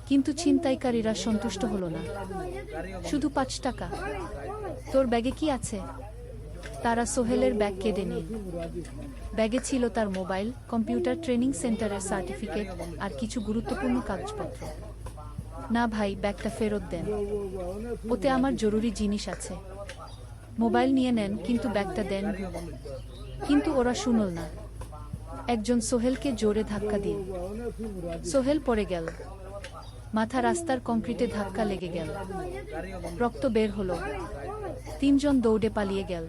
কিন্তু ছিনতাইকারীরা সন্তুষ্ট হলো না। শুধু ৫ টাকা? তোর ব্যাগে কি আছে? তারা সোহেলের ব্যাগ কেড়ে নিল। ব্যাগে ছিল তার মোবাইল, কম্পিউটার ট্রেনিং সেন্টারের সার্টিফিকেট আর কিছু গুরুত্বপূর্ণ কাগজপত্র। না ভাই, ব্যাগটা ফেরত দেন, ওতে আমার জরুরি জিনিস আছে। মোবাইল নিয়ে নেন, কিন্তু ব্যাগটা দেন। কিন্তু ওরা শুনল না। একজন সোহেলকে জোরে ধাক্কা দিল। সোহেল পড়ে গেল। মাথা রাস্তার কংক্রিটে ধাক্কা লেগে গেল। রক্ত বের হলো। ৩ জন দৌড়ে পালিয়ে গেল।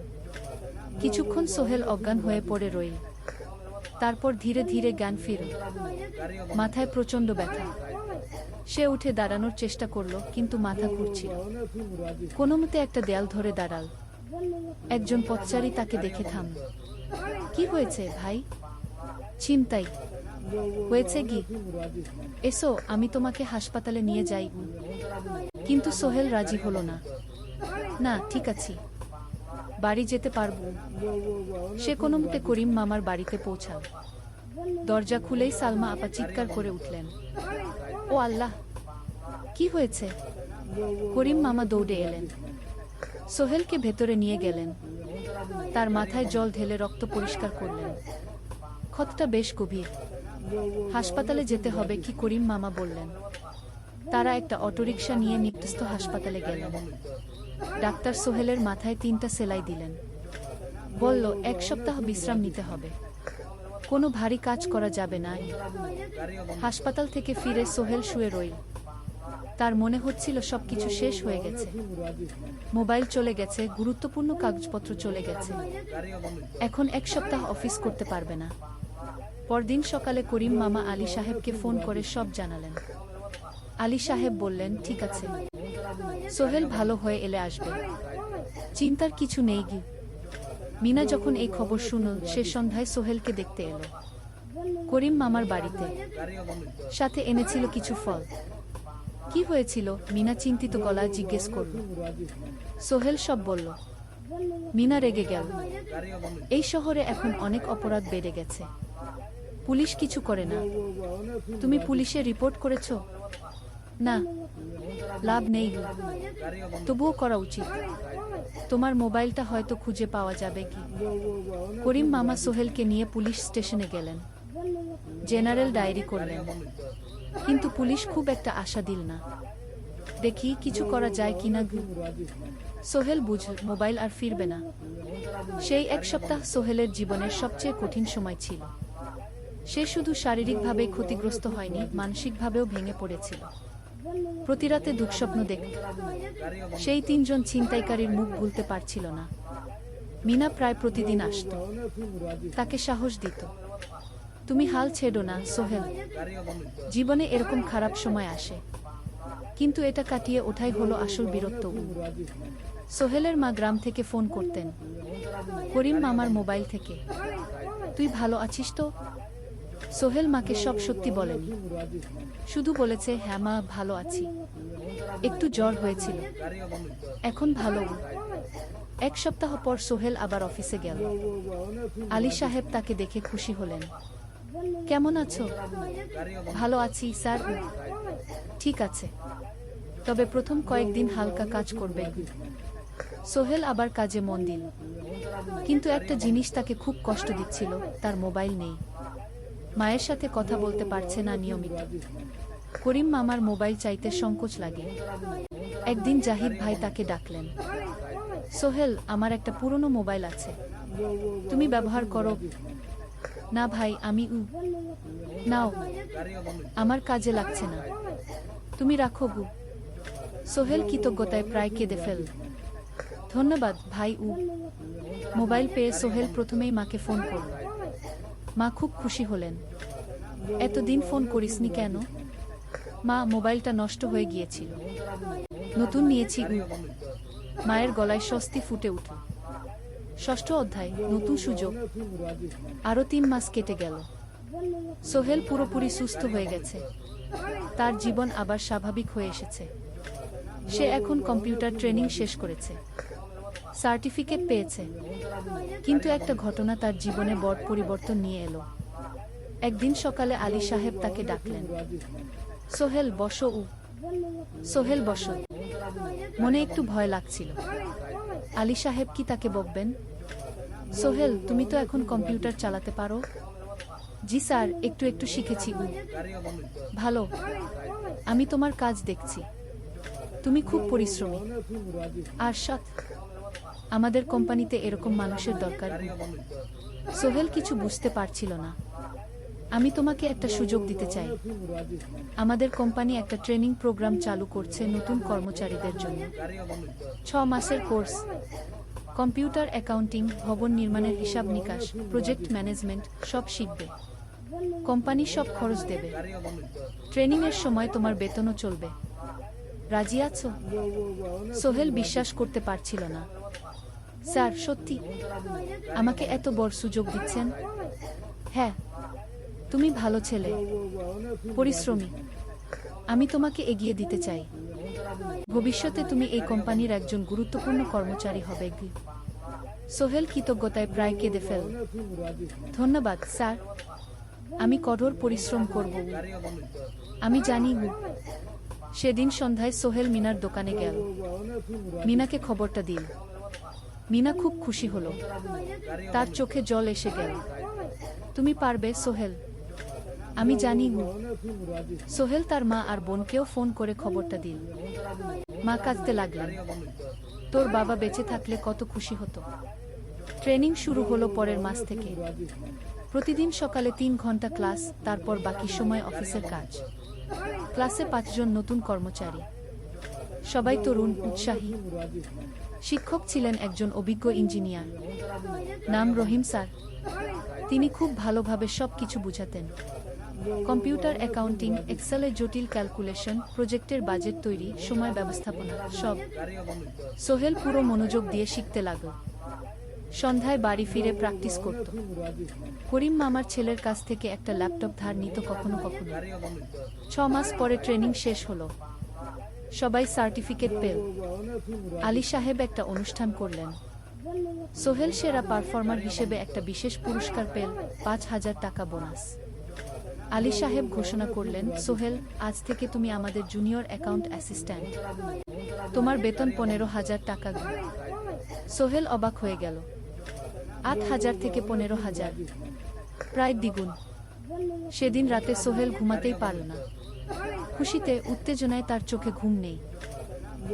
কিছুক্ষণ সোহেল অজ্ঞান হয়ে পড়ে রইল। তারপর ধীরে ধীরে জ্ঞান ফিরল। মাথায় প্রচণ্ড ব্যথা। সে উঠে দাঁড়ানোর চেষ্টা করল, কিন্তু মাথা ঘুরছিল। কোনোমতে একটা দেয়াল ধরে দাঁড়াল। একজন পথচারী তাকে দেখে থামল। কি হয়েছে ভাই? ছিনতাই হয়েছে কি? এসো, আমি তোমাকে হাসপাতালে নিয়ে যাই। কিন্তু সোহেল রাজি হলো না। না, ঠিক আছে, বাড়ি যেতে পারবো। সে কোনোমতে করিম মামার বাড়িতে পৌঁছাল। দরজা খুলেই সালমা আপা চিৎকার করে উঠলেন, ও আল্লাহ, কি হয়েছে? করিম মামা দৌড়ে এলেন। সোহেলকে ভেতরে নিয়ে গেলেন। তার মাথায় জল ঢেলে রক্ত পরিষ্কার করলেন। ক্ষতটা বেশ গভীর। হাসপাতালে যেতে হবে কি? করিম মামা বললেন। তারা একটা অটোরিকশা নিয়ে নিকটস্থ হাসপাতালে গেলেন। ডাক্তার সোহেলের মাথায় ৩টা সেলাই দিলেন। বলল, ১ সপ্তাহ বিশ্রাম নিতে হবে, কোনো ভারী কাজ করা যাবে না। হাসপাতাল থেকে ফিরে সোহেল শুয়ে রইল। তার মনে হচ্ছিল সবকিছু শেষ হয়ে গেছে। মোবাইল চলে গেছে, গুরুত্বপূর্ণ কাগজপত্র চলে গেছে। এখন ১ সপ্তাহ অফিস করতে পারবে না। পরদিন সকালে করিম মামা আলী সাহেবকে ফোন করে সব জানালেন। আলী সাহেব বললেন, ঠিক আছে, সোহেল ভালো হয়ে এলে আসবে, চিন্তার কিছু নেই গি। মিনা যখন এই খবর শুনল, সে সন্ধ্যায় সোহেলকে দেখতে এলো করিম মামার বাড়িতে। সাথে এনেছিল কিছু ফল। কি হয়েছিল? মিনা চিন্তিত গলায় জিজ্ঞেস করল। সোহেল সব বলল। মিনা রেগে গেল। এই শহরে এখন অনেক অপরাধ বেড়ে গেছে, পুলিশ কিছু করে না। তুমি পুলিশে রিপোর্ট করেছো? না, লাভ নেই, তবুও করা উচিত। তোমার মোবাইলটা হয়তো খুঁজে পাওয়া যাবে কি? করিম মামা সোহেলকে নিয়ে পুলিশ স্টেশনে গেলেন। জেনারেল ডায়েরি করলেন, কিন্তু পুলিশ খুব একটা আশা দিল না। দেখি কিছু করা যায় কিনা। সোহেল বুঝল মোবাইল আর ফিরবে না। সেই ১ সপ্তাহ সোহেলের জীবনের সবচেয়ে কঠিন সময় ছিল। সে শুধু শারীরিকভাবে ক্ষতিগ্রস্ত হয়নি, মানসিকভাবেও ভেঙে পড়েছিল। প্রতি রাতে দুঃস্বপ্ন দেখত। সেই ৩ জন ছিনতাইকারীর মুখ ভুলতে পারছিল না। মিনা প্রায় প্রতিদিন আসত, তাকে সাহস দিত, তুমি হাল ছেড়ো না সোহেল, জীবনে এরকম খারাপ সময় আসে। কিন্তু এটা কাটিয়ে ওঠাই হলো আসল বীরত্ব। সোহেলের মা গ্রাম থেকে ফোন করতেন, করিম মামার মোবাইল থেকে। তুই ভালো আছিস তো? সোহেল মাকে সব সত্যি বলেনি, শুধু বলেছে, হ্যাঁ মা, ভালো আছি, একটু জ্বর হয়েছিল, এখন ভালো। ১ সপ্তাহ পর সোহেল আবার অফিসে গেল। আলী সাহেব তাকে দেখে খুশি হলেন। কেমন আছো? ভালো আছি স্যার। ঠিক আছে, তবে প্রথম কয়েকদিন হালকা কাজ করবে। সোহেল আবার কাজে মন দিল। কিন্তু একটা জিনিস তাকে খুব কষ্ট দিচ্ছিল, তার মোবাইল নেই। মায়ের সাথে কথা বলতে পারছে না নিয়মিত। করিম মামার মোবাইল চাইতে সংকোচ লাগে। একদিন জাহিদ ভাই তাকে ডাকলেন, সোহেল, আমার একটা পুরনো মোবাইল আছে, তুমি ব্যবহার করো? না ভাই, আমি নাও, আমার কাজে লাগছে না, তুমি রাখো গু। সোহেল কৃতজ্ঞতায় প্রায় কেঁদে ফেল। ধন্যবাদ ভাই। মোবাইল পেয়ে সোহেল প্রথমেই মাকে ফোন করল। মা খুব খুশি হলেন। এতদিন ফোন করিসনি কেন? মা, মোবাইলটা নষ্ট হয়ে গিয়েছিল, নতুন নিয়েছি। মায়ের গলায় স্বস্তি ফুটে উঠল। ৬ষ্ঠ অধ্যায়, নতুন সুযোগ। আরও ৩ মাস কেটে গেল। সোহেল পুরোপুরি সুস্থ হয়ে গেছে। তার জীবন আবার স্বাভাবিক হয়ে এসেছে। সে এখন কম্পিউটার ট্রেনিং শেষ করেছে, সার্টিফিকেট পেয়েছে। কিন্তু একটা ঘটনা তার জীবনে বড় পরিবর্তন নিয়ে এলো। একদিন সকালে আলী সাহেব তাকে ডাকলেন, সোহেল বসো। সোহেল বসো। মনে একটু ভয় লাগছিল। আলী সাহেব কি তাকে বকবেন? সোহেল, তুমি তো এখন কম্পিউটার চালাতে পারো? জি স্যার, একটু একটু শিখেছি। ভালো, আমি তোমার কাজ দেখছি। তুমি খুব পরিশ্রমী। আর সৎ। আমাদের কোম্পানিতে এরকম মানুষের দরকার। সোহেল কিছু বুঝতে পারছিল না। আমি তোমাকে একটা সুযোগ দিতে চাই। আমাদের কোম্পানি একটা ট্রেনিং প্রোগ্রাম চালু করছে নতুন কর্মচারীদের জন্য। 6 মাসের কোর্স। কম্পিউটার অ্যাকাউন্টিং, ভবন নির্মাণের হিসাব নিকাশ, প্রজেক্ট ম্যানেজমেন্ট সব শিখবে। কোম্পানি সব খরচ দেবে। ট্রেনিংয়ের সময় তোমার বেতনও চলবে। রাজি আছো? সোহেল বিশ্বাস করতে পারছিল না। স্যার, সত্যি আমাকে এত বড় সুযোগ দিচ্ছেন? হ্যাঁ, তুমি ভালো ছেলে, পরিশ্রমী। আমি তোমাকে এগিয়ে দিতে চাই। ভবিষ্যতে তুমি এই কোম্পানির একজন গুরুত্বপূর্ণ কর্মচারী হবে। সোহেল কৃতজ্ঞতায় প্রায় কেঁদে ফেল। ধন্যবাদ স্যার, আমি কঠোর পরিশ্রম করব। আমি জানি। সেদিন সন্ধ্যায় সোহেল মিনার দোকানে গেল। মিনাকে খবরটা দিল। মিনা খুব খুশি হলো। তার চোখে জল এসে গেল। তুমি পারবে সোহেল, আমি জানি। সোহেল তার মা আর বোনকেও ফোন করে খবরটা দিল। মা কাঁদতে লাগলেন। তোর বাবা বেঁচে থাকলে কত খুশি হতো। ট্রেনিং শুরু হলো পরের মাস থেকে। প্রতিদিন সকালে 3 ঘন্টা ক্লাস, তারপর বাকি সময় অফিসের কাজ। ক্লাসে 5 জন নতুন কর্মচারী, সবাই তরুণ, উৎসাহী। শিক্ষক ছিলেন একজন অভিজ্ঞ ইঞ্জিনিয়ার, নাম রহিম স্যার। তিনি খুব ভালোভাবে সবকিছু বুঝাতেন। কম্পিউটার অ্যাকাউন্টিং, এক্সেলের জটিল ক্যালকুলেশন, প্রজেক্টের বাজেট তৈরি, সময় ব্যবস্থাপনা সব। সোহেল পুরো মনোযোগ দিয়ে শিখতে লাগল। সন্ধ্যায় বাড়ি ফিরে প্র্যাকটিস করত। করিম মামার ছেলের কাছ থেকে একটা ল্যাপটপ ধার নিত কখনো কখনো। 6 মাস পরে ট্রেনিং শেষ হলো। সবাই সার্টিফিকেট পেল। আলী সাহেব একটা অনুষ্ঠান করলেন। সোহেল সেরা পারফর্মার হিসেবে একটা বিশেষ পুরস্কার পেল, 5,000 টাকা বোনাস। আলী সাহেব ঘোষণা করলেন, সোহেল, আজ থেকে তুমি আমাদের জুনিয়র অ্যাকাউন্ট অ্যাসিস্ট্যান্ট। তোমার বেতন 15,000 টাকা। সোহেল অবাক হয়ে গেল। 8,000 থেকে 15,000, প্রায় দ্বিগুণ। সেদিন রাতে সোহেল ঘুমাতেই পারল না। খুশিতে, উত্তেজনায় তার চোখে ঘুম নেই।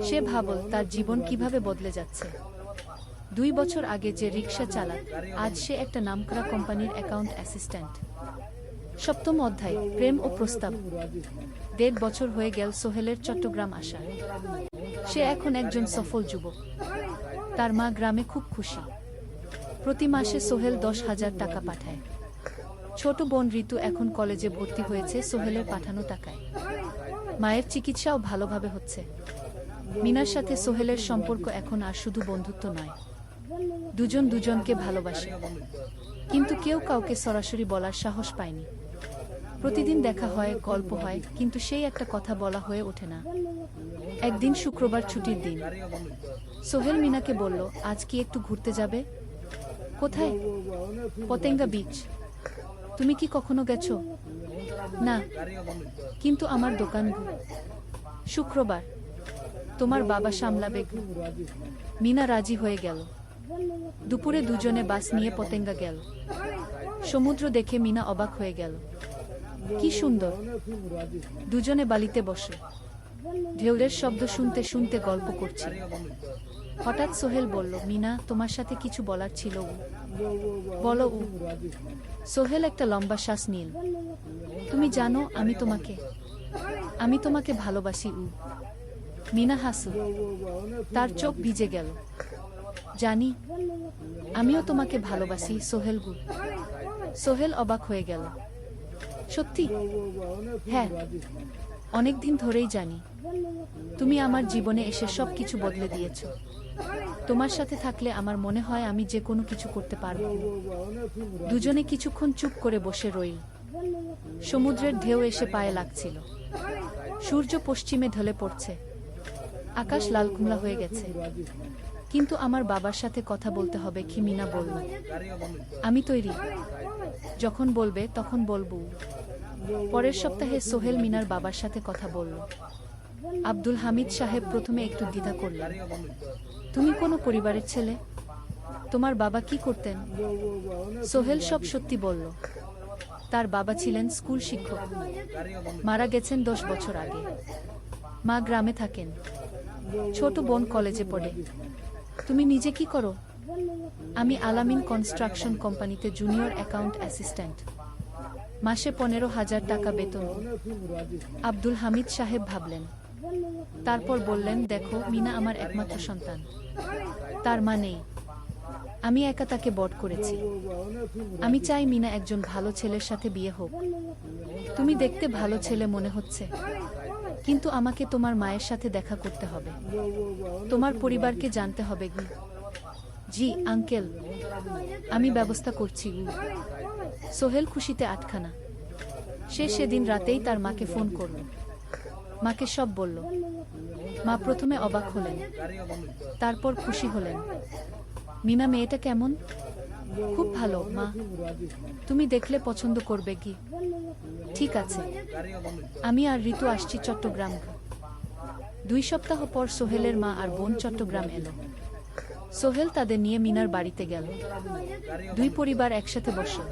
সে ভাবল তার জীবন কিভাবে বদলে যাচ্ছে। 2 বছর আগে যে রিক্সা চালাত, আজ সে একটা নামকরা কোম্পানির অ্যাকাউন্ট অ্যাসিস্ট্যান্ট। 7ম অধ্যায়, প্রেম ও প্রস্তাব। 1.5 বছর হয়ে গেল সোহেলের চট্টগ্রাম আসা। সে এখন একজন সফল যুবক। তার মা গ্রামে খুব খুশি। প্রতি মাসে সোহেল 10,000 টাকা পাঠায়। ছোট বোন ঋতু এখন কলেজে ভর্তি হয়েছে সোহেলের পাঠানো টাকায়। মায়ের চিকিৎসাও ভালোভাবে হচ্ছে। মিনার সাথে সোহেলের সম্পর্ক এখন আর শুধু বন্ধুত্ব নয়, দুজন দুজনকে ভালোবাসে। কিন্তু কেউ কাউকে সরাসরি বলার সাহস পায়নি। প্রতিদিন দেখা হয়, গল্প হয়, কিন্তু সেই একটা কথা বলা হয়ে ওঠে না। একদিন শুক্রবার ছুটির দিন। সোহেল মিনাকে বলল, আজ কি একটু ঘুরতে যাবে? কোথায়? পতেঙ্গা বিচ। তুমি কি কখনো গেছো? না, কিন্তু আমার দোকান। শুক্রবার তোমার বাবা সামলাবে। মিনা রাজি হয়ে গেল। দুপুরে দুজনে বাস নিয়ে পতেঙ্গা গেল। সমুদ্র দেখে মিনা অবাক হয়ে গেল। কি সুন্দর। দুজনে বালিতে বসে ঢেউয়ের শব্দ শুনতে শুনতে গল্প করছে। হঠাৎ সোহেল বলল, মিনা, তোমার সাথে কিছু বলার ছিল। বলো। সোহেল একটা লম্বা শ্বাস নিল। তুমি জানো আমি তোমাকে ভালোবাসি। মিনা হাসল। তার চোখ ভিজে গেল। জানি, আমিও তোমাকে ভালোবাসি সোহেল। সোহেল অবাক হয়ে গেল। সত্যি? হ্যাঁ, অনেকদিন ধরেই জানি। তুমি আমার জীবনে এসে সব কিছু বদলে দিয়েছ। তোমার সাথে থাকলে আমার মনে হয় আমি যে কোনো কিছু করতে পারব। দুজনে কিছুক্ষণ চুপ করে বসে রইল। সমুদ্রের ঢেউ এসে পায়ে লাগছিল। সূর্য পশ্চিমে ঢলে পড়ছে। আকাশ লাল কুমড়া হয়ে গেছে। কিন্তু আমার বাবার সাথে কথা বলতে হবে কি? মিনা বলল। আমি তৈরি। যখন বলবে তখন বলবো। পরের সপ্তাহে সোহেল মিনার বাবার সাথে কথা বলল। আব্দুল হামিদ সাহেব প্রথমে একটু দ্বিধা করলেন। তুমি কোনো পরিবারের ছেলে? তোমার বাবা কি করতেন? সোহেল সব সত্যি বলল। তার বাবা ছিলেন স্কুল শিক্ষক। মারা গেছেন 10 বছর আগে। মা গ্রামে থাকেন। ছোট বোন কলেজে পড়ে। তুমি নিজে কি করো? আমি আলামিন কনস্ট্রাকশন কোম্পানিতে জুনিয়র অ্যাকাউন্ট অ্যাসিস্ট্যান্ট। মাসে 15,000 টাকা বেতন। আব্দুল হামিদ সাহেব ভাবলেন। তারপর বললেন, দেখো মিনা আমার একমাত্র সন্তান। তার মা নেই। আমি একা তাকে বড় করেছি। আমি চাই মিনা একজন ভালো ছেলের সাথে বিয়ে হোক। তুমি দেখতে ভালো ছেলে মনে হচ্ছে, কিন্তু আমাকে তোমার মায়ের সাথে দেখা করতে হবে। তোমার পরিবারকে জানতে হবে। জি আঙ্কেল, আমি ব্যবস্থা করছি। সোহেল খুশিতে আটখানা। সে সেদিন রাতেই তার মাকে ফোন করল। মাকে সব বলল। মা প্রথমে অবাক হলেন, তারপর খুশি হলেন। মিনা মেয়েটা কেমন? খুব ভালো মা, তুমি দেখলে পছন্দ করবে কি? ঠিক আছে, আমি আর ঋতু আসছি চট্টগ্রাম। 2 সপ্তাহ পর সোহেলের মা আর বোন চট্টগ্রাম এলো। সোহেল তাদের নিয়ে মিনার বাড়িতে গেল। 2 পরিবার একসাথে বসল।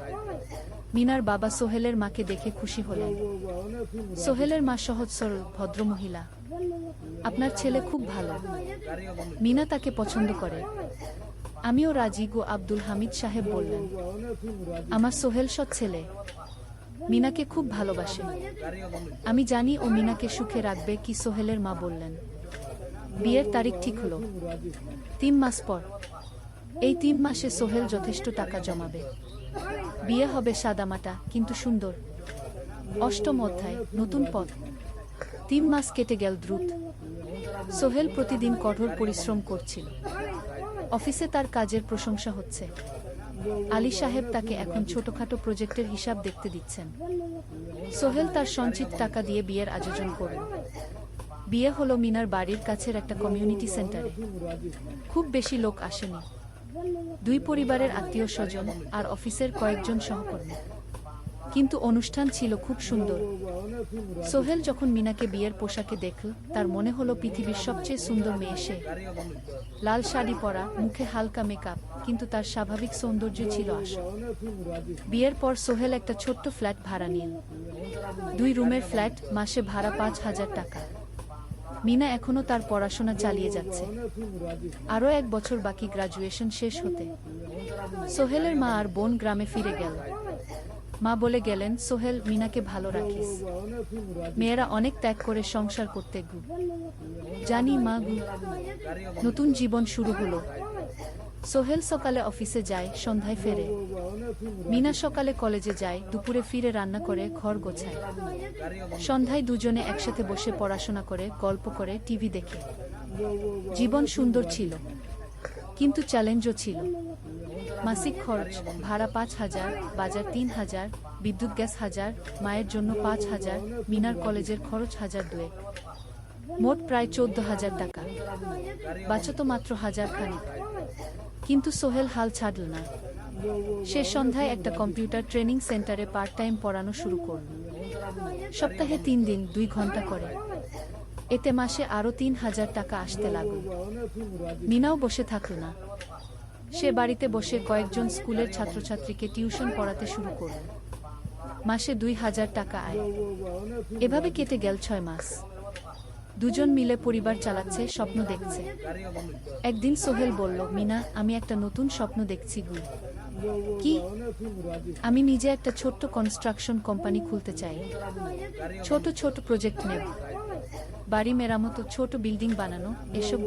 মিনার বাবা সোহেলের মাকে দেখে খুশি হলেন। সোহেলের মা সহজ সরল ভদ্র মহিলা। আপনার ছেলে খুব ভালো, মিনা তাকে পছন্দ করে। আমিও রাজি গো। আব্দুল হামিদ সাহেব বললেন, আমার সোহেল সৎ ছেলে, মিনাকে খুব ভালোবাসে। আমি জানি ও মিনাকে সুখে রাখবে। কি? সোহেলের মা বললেন। বিয়ের তারিখ ঠিক হলো 3 মাস পর। এই 3 মাসে সোহেল যথেষ্ট টাকা জমাবে। বিয়ে হবে সাদামাটা কিন্তু সুন্দর। 8ম অধ্যায়, নতুন পথ। 3 মাস কেটে গেল দ্রুত। সোহেল প্রতিদিন কঠোর পরিশ্রম করছিল। অফিসে তার কাজের প্রশংসা হচ্ছে। আলী সাহেব তাকে এখন ছোটখাটো প্রজেক্টের হিসাব দেখতে দিচ্ছেন। সোহেল তার সঞ্চিত টাকা দিয়ে বিয়ের আয়োজন করল। বিয়ে হলো মিনার বাড়ির কাছের একটা কমিউনিটি সেন্টারে। খুব বেশি লোক আসেনি। 2 পরিবারের আত্মীয় স্বজন আর অফিসের কয়েকজন সহকর্মী। কিন্তু অনুষ্ঠান ছিল খুব সুন্দর। সোহেল যখন মিনাকে বিয়ের পোশাকে দেখল, তার মনে হলো পৃথিবীর সবচেয়ে সুন্দর মেয়ে সে। লাল শাড়ি পরা, মুখে হালকা মেকআপ, কিন্তু তার স্বাভাবিক সৌন্দর্য ছিল আসল। বিয়ের পর সোহেল একটা ছোট্ট ফ্ল্যাট ভাড়া নিল। 2 রুমের ফ্ল্যাট, মাসে ভাড়া 5,000 টাকা। মিনা এখনো তার পড়াশোনা চালিয়ে যাচ্ছে। আরও 1 বছর বাকি গ্রাজুয়েশন শেষ হতে। সোহেলের মা আর বোন গ্রামে ফিরে গেল। মা বলে গেলেন, সোহেল, মিনাকে ভালো রাখিস। মেয়েরা অনেক ত্যাগ করে সংসার করতে গু। জানি মা গু। নতুন জীবন শুরু হলো। সোহেল সকালে অফিসে যায়, সন্ধ্যায় ফেরে। মিনা সকালে কলেজে যায়, দুপুরে ফিরে রান্না করে, ঘর গোছায়। সন্ধ্যায় দুজনে একসাথে বসে পড়াশোনা করে, গল্প করে, টিভি দেখে। জীবন সুন্দর ছিল, কিন্তু চ্যালেঞ্জও ছিল। মাসিক খরচ, ভাড়া 5,000, বাজার 3,000, বিদ্যুৎ গ্যাস 1,000, মায়ের জন্য 5,000, মিনার কলেজের খরচ 1,200। মোট প্রায় 14,000 টাকা। বাঁচত মাত্র 1,000 খানিক। কিন্তু সোহেল হাল ছাড়ল না। সে সন্ধ্যায় একটা কম্পিউটার ট্রেনিং সেন্টারে পার্ট টাইম পড়ানো শুরু করল। সপ্তাহে 3 দিন 2 ঘন্টা করে। এতে মাসে আরও 3,000 টাকা আসতে লাগল। মিনাও বসে থাকল না। সে বাড়িতে বসে কয়েকজন স্কুলের ছাত্রছাত্রীকে টিউশন পড়াতে শুরু করল। মাসে 2,000 টাকা আয়। এভাবে কেটে গেল 6 মাস। দুজন মিলে পরিবার চালাচ্ছে, স্বপ্ন দেখছে। একদিন সোহেল বলল, মিনা, আমি একটা নতুন স্বপ্ন দেখছি গু। কি? আমি নিজে একটা ছোট্ট কনস্ট্রাকশন কোম্পানি খুলতে চাই। ছোট ছোট প্রজেক্ট নেব। বাড়ি মেরামত, ছোট বিল্ডিং বানানো, এসব।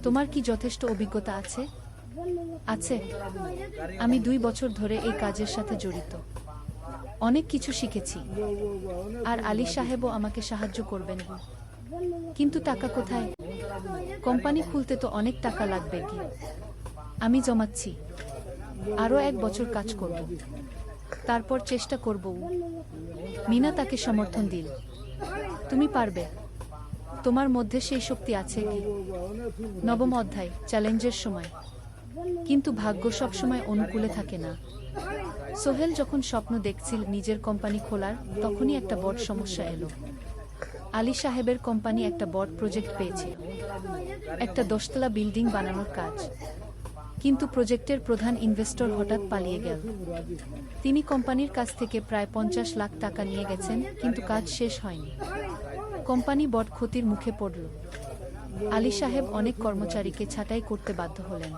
তোমার কি যথেষ্ট অভিজ্ঞতা আছে? আছে। আমি 2 বছর ধরে এই কাজের সাথে জড়িত। অনেক কিছু শিখেছি। আর আলী সাহেবও আমাকে সাহায্য করবেন। কিন্তু টাকা কোথায়? কোম্পানি খুলতে তো অনেক টাকা লাগবে কি? আমি জমাচ্ছি। আরও 1 বছর কাজ করব। তারপর চেষ্টা করব। মিনা তাকে সমর্থন দিল। তুমি পারবে, তোমার মধ্যে সেই শক্তি আছে কি? নবম অধ্যায়, চ্যালেঞ্জের সময়। কিন্তু ভাগ্য সবসময় অনুকূলে থাকে না। সোহেল যখন স্বপ্ন দেখছিল নিজের কোম্পানি খোলার, তখনই একটা বড় সমস্যা এলো। আলী সাহেবের কোম্পানি একটা বড় প্রজেক্ট পেয়েছিল, একটা 10তলা বিল্ডিং বানানোর কাজ। কিন্তু প্রজেক্টের প্রধান ইনভেস্টর হঠাৎ পালিয়ে গেল। তিনি কোম্পানির কাছ থেকে প্রায় 50 লাখ টাকা নিয়ে গেছেন, কিন্তু কাজ শেষ হয়নি। কোম্পানি বড় ক্ষতির মুখে পড়ল। আলী সাহেব অনেক কর্মচারীকে ছাঁটাই করতে বাধ্য হলেন।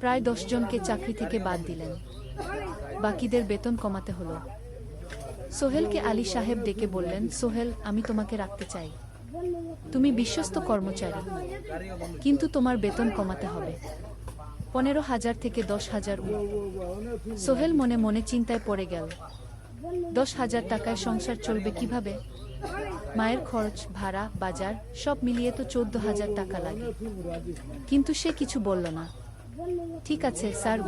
প্রায় 10 জনকে চাকরি থেকে বাদ দিলেন। বাকিদের বেতন কমাতে হলো। সোহেলকে আলী সাহেব ডেকে বললেন, সোহেল, আমি তোমাকে রাখতে চাই। তুমি বিশ্বস্ত কর্মচারী, কিন্তু তোমার বেতন কমাতে হবে 15,000 থেকে 10,000। সোহেল মনে মনে চিন্তায় পড়ে গেল। 10,000 টাকায় সংসার চলবে কিভাবে? মায়ের খরচ, ভাড়া, বাজার সব মিলিয়ে তো 14,000 টাকা লাগে। কিন্তু সে কিছু বলল না। ঠিক আছে স্যার।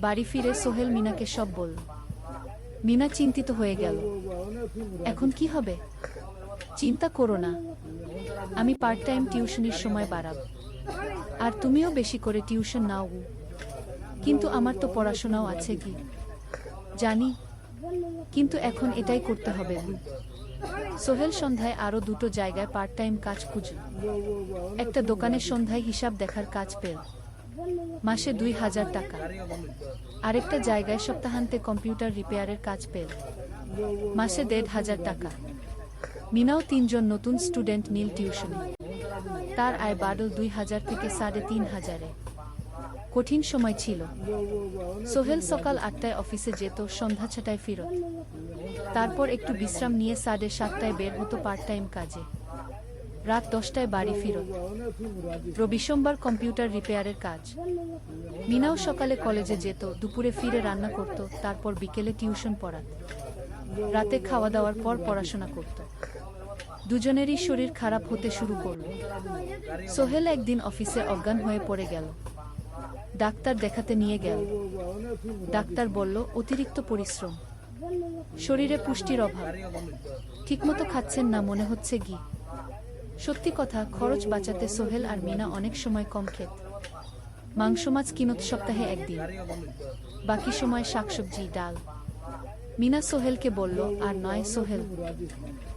বাড়ি ফিরে সোহেল মিনাকে সব বলল। মিনা চিন্তিত হয়ে গেল। এখন কি হবে? চিন্তা করো না, আমি পার্ট টাইম টিউশনির সময় বাড়াব, আর তুমিও বেশি করে টিউশন নাও। কিন্তু আমার তো পড়াশোনাও আছে কি? জানি, কিন্তু এখন এটাই করতে হবে। সোহেল সন্ধ্যায় আরো 2টো জায়গায় পার্ট টাইম কাজ খুঁজল। একটা দোকানের সন্ধ্যায় হিসাব দেখার কাজ পেল, মাসে 2,000 টাকা। আরেকটা জায়গায় সপ্তাহান্তে কম্পিউটার রিপেয়ারের কাজ পেল, মাসে 1,500 টাকা। মিনাও 3 জন নতুন স্টুডেন্ট নীল টিউশনে। তার আয় বাড়ল 2,000 থেকে 3,500-এ। কঠিন সময় ছিল। সোহেল সকাল 8টায় অফিসে যেত, সন্ধ্যা 6টায় ফিরত। তারপর একটু বিশ্রাম নিয়ে 7:30টায় বের হতো পার্ট টাইম কাজে। রাত 10টায় বাড়ি ফিরত। রবি সোমবার কম্পিউটার রিপেয়ারের কাজ। মিনাও সকালে কলেজে যেত, দুপুরে ফিরে রান্না করত, তারপর বিকেলে টিউশন পড়াত। রাতে খাওয়া দাওয়ার পর পড়াশোনা করত। দুজনেরই শরীর খারাপ হতে শুরু করল। সোহেল একদিন অফিসে অজ্ঞান হয়ে পড়ে গেল। ডাক্তার দেখাতে নিয়ে গেল। ডাক্তার বলল, অতিরিক্ত পরিশ্রম, শরীরে পুষ্টির অভাব, ঠিকমতো খাচ্ছেন না মনে হচ্ছে কি? সত্যি কথা, খরচ বাঁচাতে সোহেল আর মিনা অনেক সময় কম খেত। মাংস মাছ কিনত সপ্তাহে একদিন, বাকি সময় শাকসবজি, ডাল। মিনা সোহেলকে বলল, আর নয় সোহেল,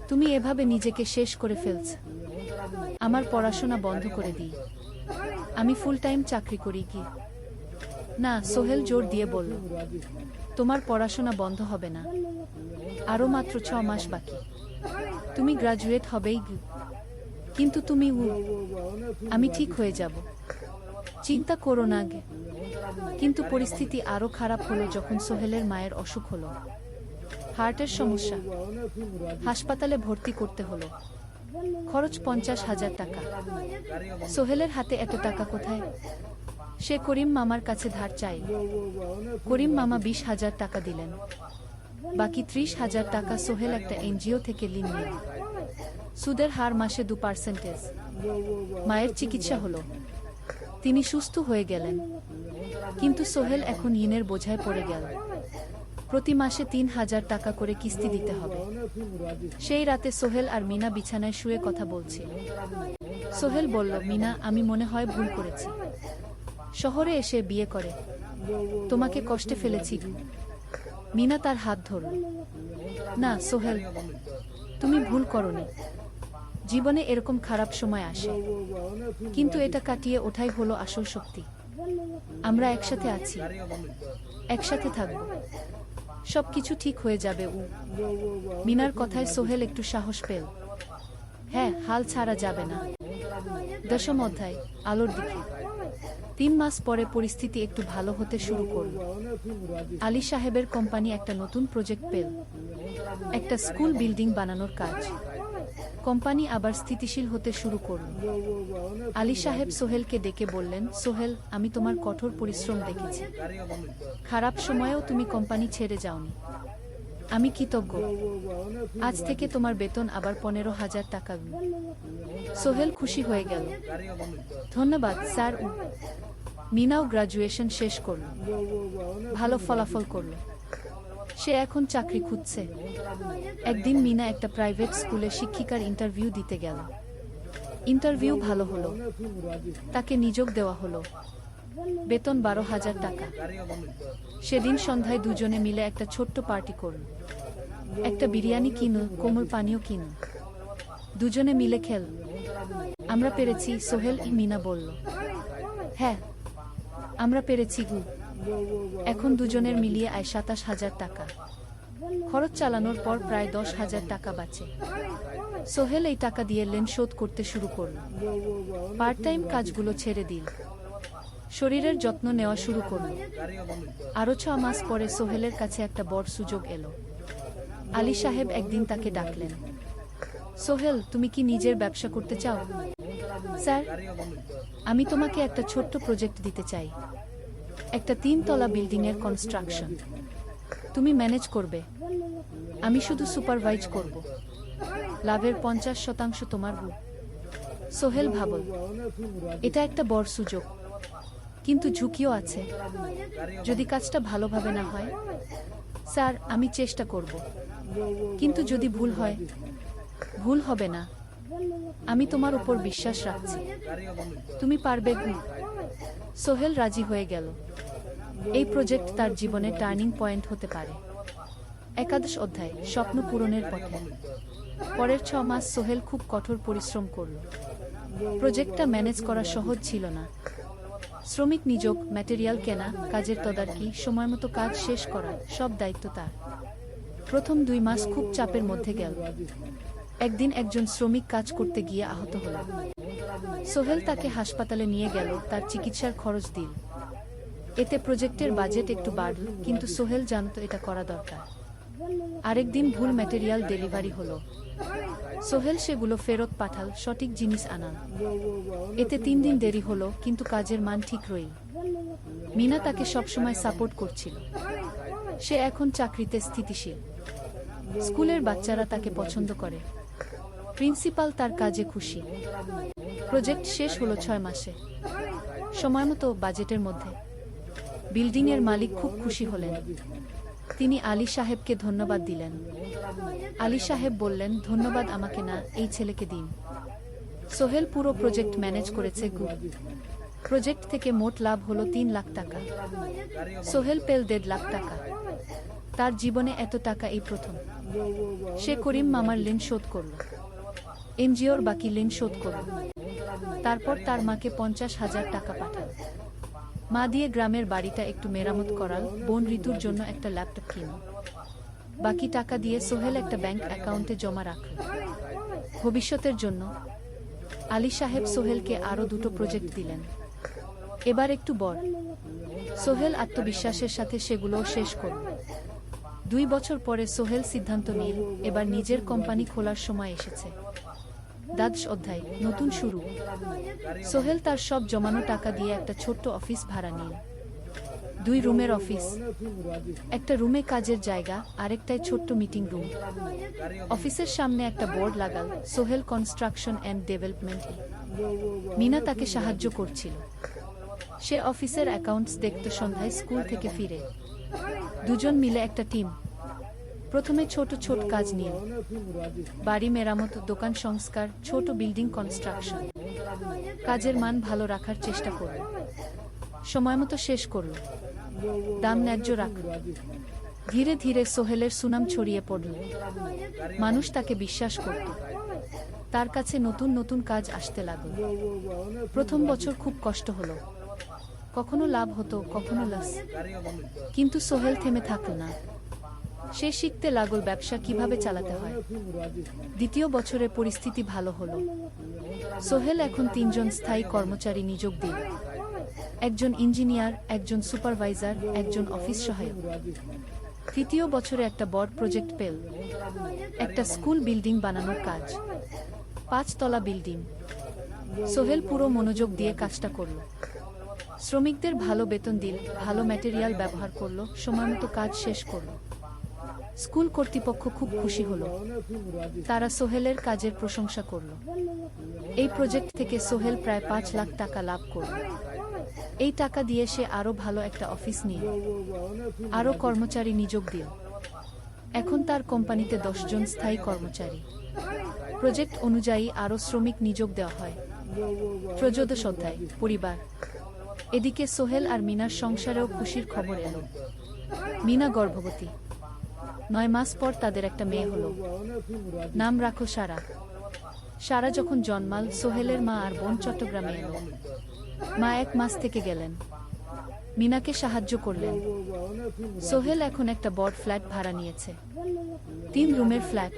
তুমি এভাবে নিজেকে শেষ করে ফেলছ। আমার পড়াশোনা বন্ধ করে দিই, আমি ফুল টাইম চাকরি করি কি? না, সোহেল জোর দিয়ে বলল, তোমার পড়াশোনা বন্ধ হবে না। আরও মাত্র 6 মাস বাকি, তুমি গ্রাজুয়েট হবেই। কিন্তু তুমি আমি ঠিক হয়ে যাব, চিন্তা করো না গে। কিন্তু পরিস্থিতি আরো খারাপ হলো যখন সোহেলের মায়ের অসুখ হলো। হার্টের সমস্যা, হাসপাতালে ভর্তি করতে হলো। খরচ 50,000 টাকা। সোহেলের হাতে এত টাকা কোথায়? সে করিম মামার কাছে ধার চাই। করিম মামা 20,000 টাকা দিলেন। বাকি 30,000 টাকা সোহেল একটা এনজিও থেকে ঋণ নিল। সুদের হার মাসে 2%। মায়ের চিকিৎসা হলো, তিনি সুস্থ হয়ে গেলেন। কিন্তু সোহেল এখন ঋণের বোঝায় পড়ে গেল। প্রতি মাসে 3,000 টাকা করে কিস্তি দিতে হবে। সেই রাতে সোহেল আর মিনা বিছানায় শুয়ে কথা বলছিল। সোহেল বলল, মিনা, আমি মনে হয় ভুল করেছি। শহরে এসে বিয়ে করে তোমাকে কষ্টে ফেলেছি। মিনা তার হাত ধরল। না সোহেল, তুমি ভুল করনি। জীবনে এরকম খারাপ সময় আসে, কিন্তু এটা কাটিয়ে ওঠাই হলো আসল শক্তি। আমরা একসাথে আছি, একসাথে থাকব, সবকিছু ঠিক হয়ে যাবে। মিনার কথায় সোহেল একটু সাহস পেল। হ্যাঁ, হাল ছাড়া যাবে না। 10ম অধ্যায়, আলোর দিকে। 3 মাস পরে পরিস্থিতি একটু ভালো হতে শুরু করল। আলী সাহেবের কোম্পানি একটা নতুন প্রজেক্ট পেল, একটা স্কুল বিল্ডিং বানানোর কাজ। কোম্পানি আবার স্থিতিশীল হতে শুরু করল। আলী সাহেব সোহেলকে ডেকে বললেন, সোহেল, আমি তোমার কঠোর পরিশ্রম দেখেছি। খারাপ সময়েও তুমি কোম্পানি ছেড়ে যাওনি। আমি কৃতজ্ঞ। আজ থেকে তোমার বেতন আবার 15,000 টাকা। সোহেল খুশি হয়ে গেল। ধন্যবাদ স্যার। মিনাও গ্রাজুয়েশন শেষ করল, ভালো ফলাফল করল। সে এখন চাকরি খুঁজছে। একদিন মিনা একটা প্রাইভেট স্কুলে শিক্ষিকার ইন্টারভিউ দিতে গেল। ইন্টারভিউ ভালো হলো, তাকে নিয়োগ দেওয়া হলো। বেতন 12,000 টাকা। সেদিন সন্ধ্যায় দুজনে মিলে একটা ছোট্ট পার্টি করল। একটা বিরিয়ানি কিনো, কোমল পানীয় কিনো। দুজনে মিলে খেল। আমরা পেরেছি, সোহেল মিনা বলল। হ্যাঁ, আমরা পেরেছি গু। এখন দুজনের মিলিয়ে আয় 27,000 টাকা। খরচ চালানোর পর প্রায় 10,000 টাকা বাঁচে। সোহেল এই টাকা দিয়ে লোন শোধ করতে শুরু করল। পার্ট টাইম কাজগুলো ছেড়ে দিল। শরীরের যত্ন নেওয়া শুরু করল। আরও 6 মাস পরে সোহেলের কাছে একটা বড় সুযোগ এলো। আলী সাহেব একদিন তাকে ডাকলেন। সোহেল, তুমি কি নিজের ব্যবসা করতে চাও? স্যার, আমি তোমাকে একটা ছোট্ট প্রজেক্ট দিতে চাই। একটা 3 তলা বিল্ডিংয়ের কনস্ট্রাকশন। তুমি ম্যানেজ করবে, আমি শুধু সুপারভাইজ করব। লাভের 50% তোমার গু। সোহেল ভাবল, এটা একটা বড় সুযোগ, কিন্তু ঝুঁকিও আছে। যদি কাজটা ভালোভাবে না হয়? স্যার, আমি চেষ্টা করব, কিন্তু যদি ভুল হয়? ভুল হবে না, আমি তোমার উপর বিশ্বাস রাখছি, তুমি পারবে গু। সোহেল রাজি হয়ে গেল। এই প্রজেক্ট তার জীবনে টার্নিং পয়েন্ট হতে পারে। একাদশ অধ্যায়, স্বপ্ন পূরণের পথে। পরের 6 মাস সোহেল খুব কঠোর পরিশ্রম করল। প্রজেক্টটা ম্যানেজ করা সহজ ছিল না। শ্রমিক নিয়োগ, ম্যাটেরিয়াল কেনা, কাজের তদারকি, সময়মতো কাজ শেষ করা, সব দায়িত্ব তার। প্রথম 2 মাস খুব চাপের মধ্যে গেল। একদিন একজন শ্রমিক কাজ করতে গিয়ে আহত হল। সোহেল তাকে হাসপাতালে নিয়ে গেল, তার চিকিৎসার খরচ দিল। এতে প্রজেক্টের বাজেট একটু বাড়ল, কিন্তু সোহেল জানত এটা করা দরকার। আরেকদিন ভুল ম্যাটেরিয়াল ডেলিভারি হলো। সোহেল সেগুলো ফেরত পাঠাল, সঠিক জিনিস আনাল। এতে 3 দিন দেরি হলো, কিন্তু কাজের মান ঠিক রইল। মিনা তাকে সবসময় সাপোর্ট করছিল। সে এখন চাকরিতে স্থিতিশীল। স্কুলের বাচ্চারা তাকে পছন্দ করে। প্রিন্সিপাল তার কাজে খুশি। প্রজেক্ট শেষ হলো 6 মাসে, সময়মতো, বাজেটের মধ্যে। বিল্ডিংয়ের মালিক খুব খুশি হলেন। তিনি আলী সাহেবকে ধন্যবাদ দিলেন। আলী সাহেব বললেন, ধন্যবাদ আমাকে না, এই ছেলেকে দিন। সোহেল পুরো প্রজেক্ট ম্যানেজ করেছে গু। প্রজেক্ট থেকে মোট লাভ হলো 3 লাখ টাকা। সোহেল পেল 1.5 লাখ টাকা। তার জীবনে এত টাকা এই প্রথম। সে করিম মামার ঋণ শোধ করল। এনজিওর বাকি ঋণ শোধ করল। তারপর তার মাকে 50,000 টাকা পাঠাল। মা দিয়ে গ্রামের বাড়িটা একটু মেরামত করাল। বোন ঋতুর জন্য একটা ল্যাপটপ কিনল। বাকি টাকা দিয়ে সোহেল একটা ব্যাংক অ্যাকাউন্টে জমা রাখল ভবিষ্যতের জন্য। আলী সাহেব সোহেলকে আরও 2টো প্রজেক্ট দিলেন, এবার একটু বড়। সোহেল আত্মবিশ্বাসের সাথে সেগুলোও শেষ করল। 2 বছর পরে সোহেল সিদ্ধান্ত নিল, এবার নিজের কোম্পানি খোলার সময় এসেছে। দ্বাদশ অধ্যায়, নতুন শুরু। সোহেল তার সব জমানো টাকা দিয়ে একটা ছোট্ট অফিস ভাড়া নিল। 2 রুমের অফিস। একটা রুমে কাজের জায়গা, আরেকটায় ছোট্ট মিটিং রুম। অফিসের সামনে একটা বোর্ড লাগাল, Sohel construction and development. Mina তাকে সাহায্য করছিল। সে অফিসের অ্যাকাউন্টস দেখত সন্ধ্যায় স্কুল থেকে ফিরে। দুজন মিলে একটা টিম। প্রথমে ছোট ছোট কাজ নিল। বাড়ি মেরামত, দোকান সংস্কার, ছোট বিল্ডিং কনস্ট্রাকশন। কাজের মান ভালো রাখার চেষ্টা করল। সময়মতো শেষ করল। দাম ন্যায্য রাখল। ধীরে ধীরে সোহেলের সুনাম ছড়িয়ে পড়ল। মানুষ তাকে বিশ্বাস করত। তার কাছে নতুন নতুন কাজ আসতে লাগল। প্রথম বছর খুব কষ্ট হলো। কখনো লাভ হতো, কখনো লস। কিন্তু সোহেল থেমে থাকল না। সে শিখতে লাগল ব্যবসা কিভাবে চালাতে হয়। দ্বিতীয় বছরে পরিস্থিতি ভালো হলো। সোহেল এখন 3 জন স্থায়ী কর্মচারী নিয়োগ দিল। একজন ইঞ্জিনিয়ার, একজন সুপারভাইজার, একজন অফিস সহায়ক। তৃতীয় বছরে একটা বড় প্রজেক্ট পেল। একটা স্কুল বিল্ডিং বানানোর কাজ। 5 তলা বিল্ডিং। সোহেল পুরো মনোযোগ দিয়ে কাজটা করল। শ্রমিকদের ভালো বেতন দিল, ভালো ম্যাটেরিয়াল ব্যবহার করল, সময়মতো কাজ শেষ করল। স্কুল কর্তৃপক্ষ খুব খুশি হলো। তারা সোহেলের কাজের প্রশংসা করল। এই প্রজেক্ট থেকে সোহেল প্রায় 5 লাখ টাকা লাভ করল। এই টাকা দিয়ে সে আরও ভালো একটা অফিস নিল, আরও কর্মচারী নিয়োগ দিল। এখন তার কোম্পানিতে 10 জন স্থায়ী কর্মচারী। প্রজেক্ট অনুযায়ী আরও শ্রমিক নিয়োগ দেওয়া হয়। ত্রয়োদশ অধ্যায়, পরিবার। এদিকে সোহেল আর মিনার সংসারেও খুশির খবর এলো। মিনা গর্ভবতী। 9 মাস পর তাদের একটা মেয়ে হলো। নাম রাখো সারা। সারা যখন জন্মাল, সোহেলের মা আর বোন চট্টগ্রামে এলো। মা 1 মাস থেকে গেলেন। মিনাকে সাহায্য করলেন। সোহেল এখন একটা বড় ফ্ল্যাট ভাড়া নিয়েছে। 3 রুমের ফ্ল্যাট।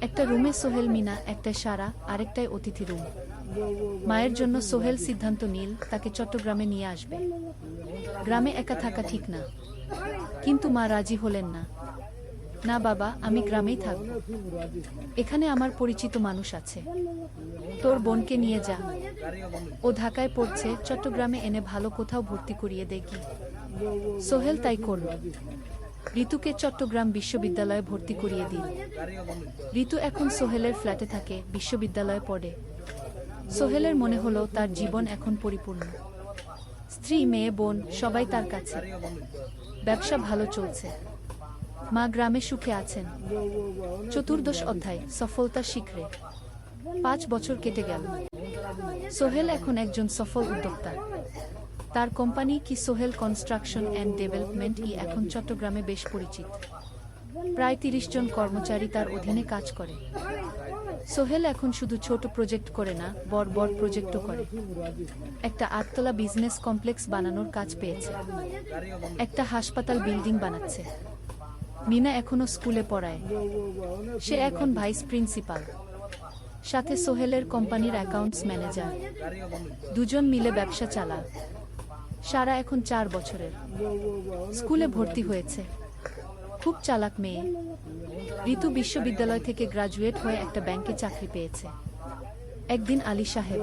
একটা রুমে সোহেল, মিনা, একটায় সারা, আরেকটায় অতিথি রুম। মায়ের জন্য সোহেল সিদ্ধান্ত নিল তাকে চট্টগ্রামে নিয়ে আসবে। গ্রামে একা থাকা ঠিক না। কিন্তু মা রাজি হলেন না। না বাবা, আমি গ্রামেই থাকব। এখানে আমার পরিচিত মানুষ আছে। তোর বোনকে নিয়ে যা। ও ঢাকায় পড়ছে, চট্টগ্রামে এনে ভালো কোথাও ভর্তি করিয়ে দেখি। সোহেল তাই করল। ঋতুকে চট্টগ্রাম বিশ্ববিদ্যালয়ে ভর্তি করিয়ে দিল। ঋতু এখন সোহেলের ফ্ল্যাটে থাকে, বিশ্ববিদ্যালয়ে পড়ে। সোহেলের মনে হলো তার জীবন এখন পরিপূর্ণ। স্ত্রী, মেয়ে, বোন সবাই তার কাছে। ব্যবসা ভালো চলছে। মা গ্রামে সুখে আছেন। চতুর্দশ অধ্যায়, সফলতার শিখরে। 5 বছর কেটে গেল। সোহেল এখন একজন সফল উদ্যোক্তা। তার কোম্পানি কি সোহেল কনস্ট্রাকশন অ্যান্ড ডেভেলপমেন্ট এখন চট্টগ্রামে বেশ পরিচিত। প্রায় 30 জন কর্মচারী তার অধীনে কাজ করে। সোহেল এখন শুধু ছোট প্রজেক্ট করে না, বড় বড় প্রজেক্টও করে। একটা 8তলা বিজনেস কমপ্লেক্স বানানোর কাজ পেয়েছে। একটা হাসপাতাল বিল্ডিং বানাচ্ছে। মিনা এখনো স্কুলে পড়ায়। সে এখন ভাইস প্রিন্সিপাল। সাথে সোহেলের কোম্পানির অ্যাকাউন্টস ম্যানেজার। দুজন মিলে ব্যবসা চালা। সারা এখন 4 বছরের। স্কুলে ভর্তি হয়েছে। খুব চালাক মেয়ে। ঋতু বিশ্ববিদ্যালয় থেকে গ্রাজুয়েট হয়ে একটা ব্যাংকে চাকরি পেয়েছে। একদিন আলী সাহেব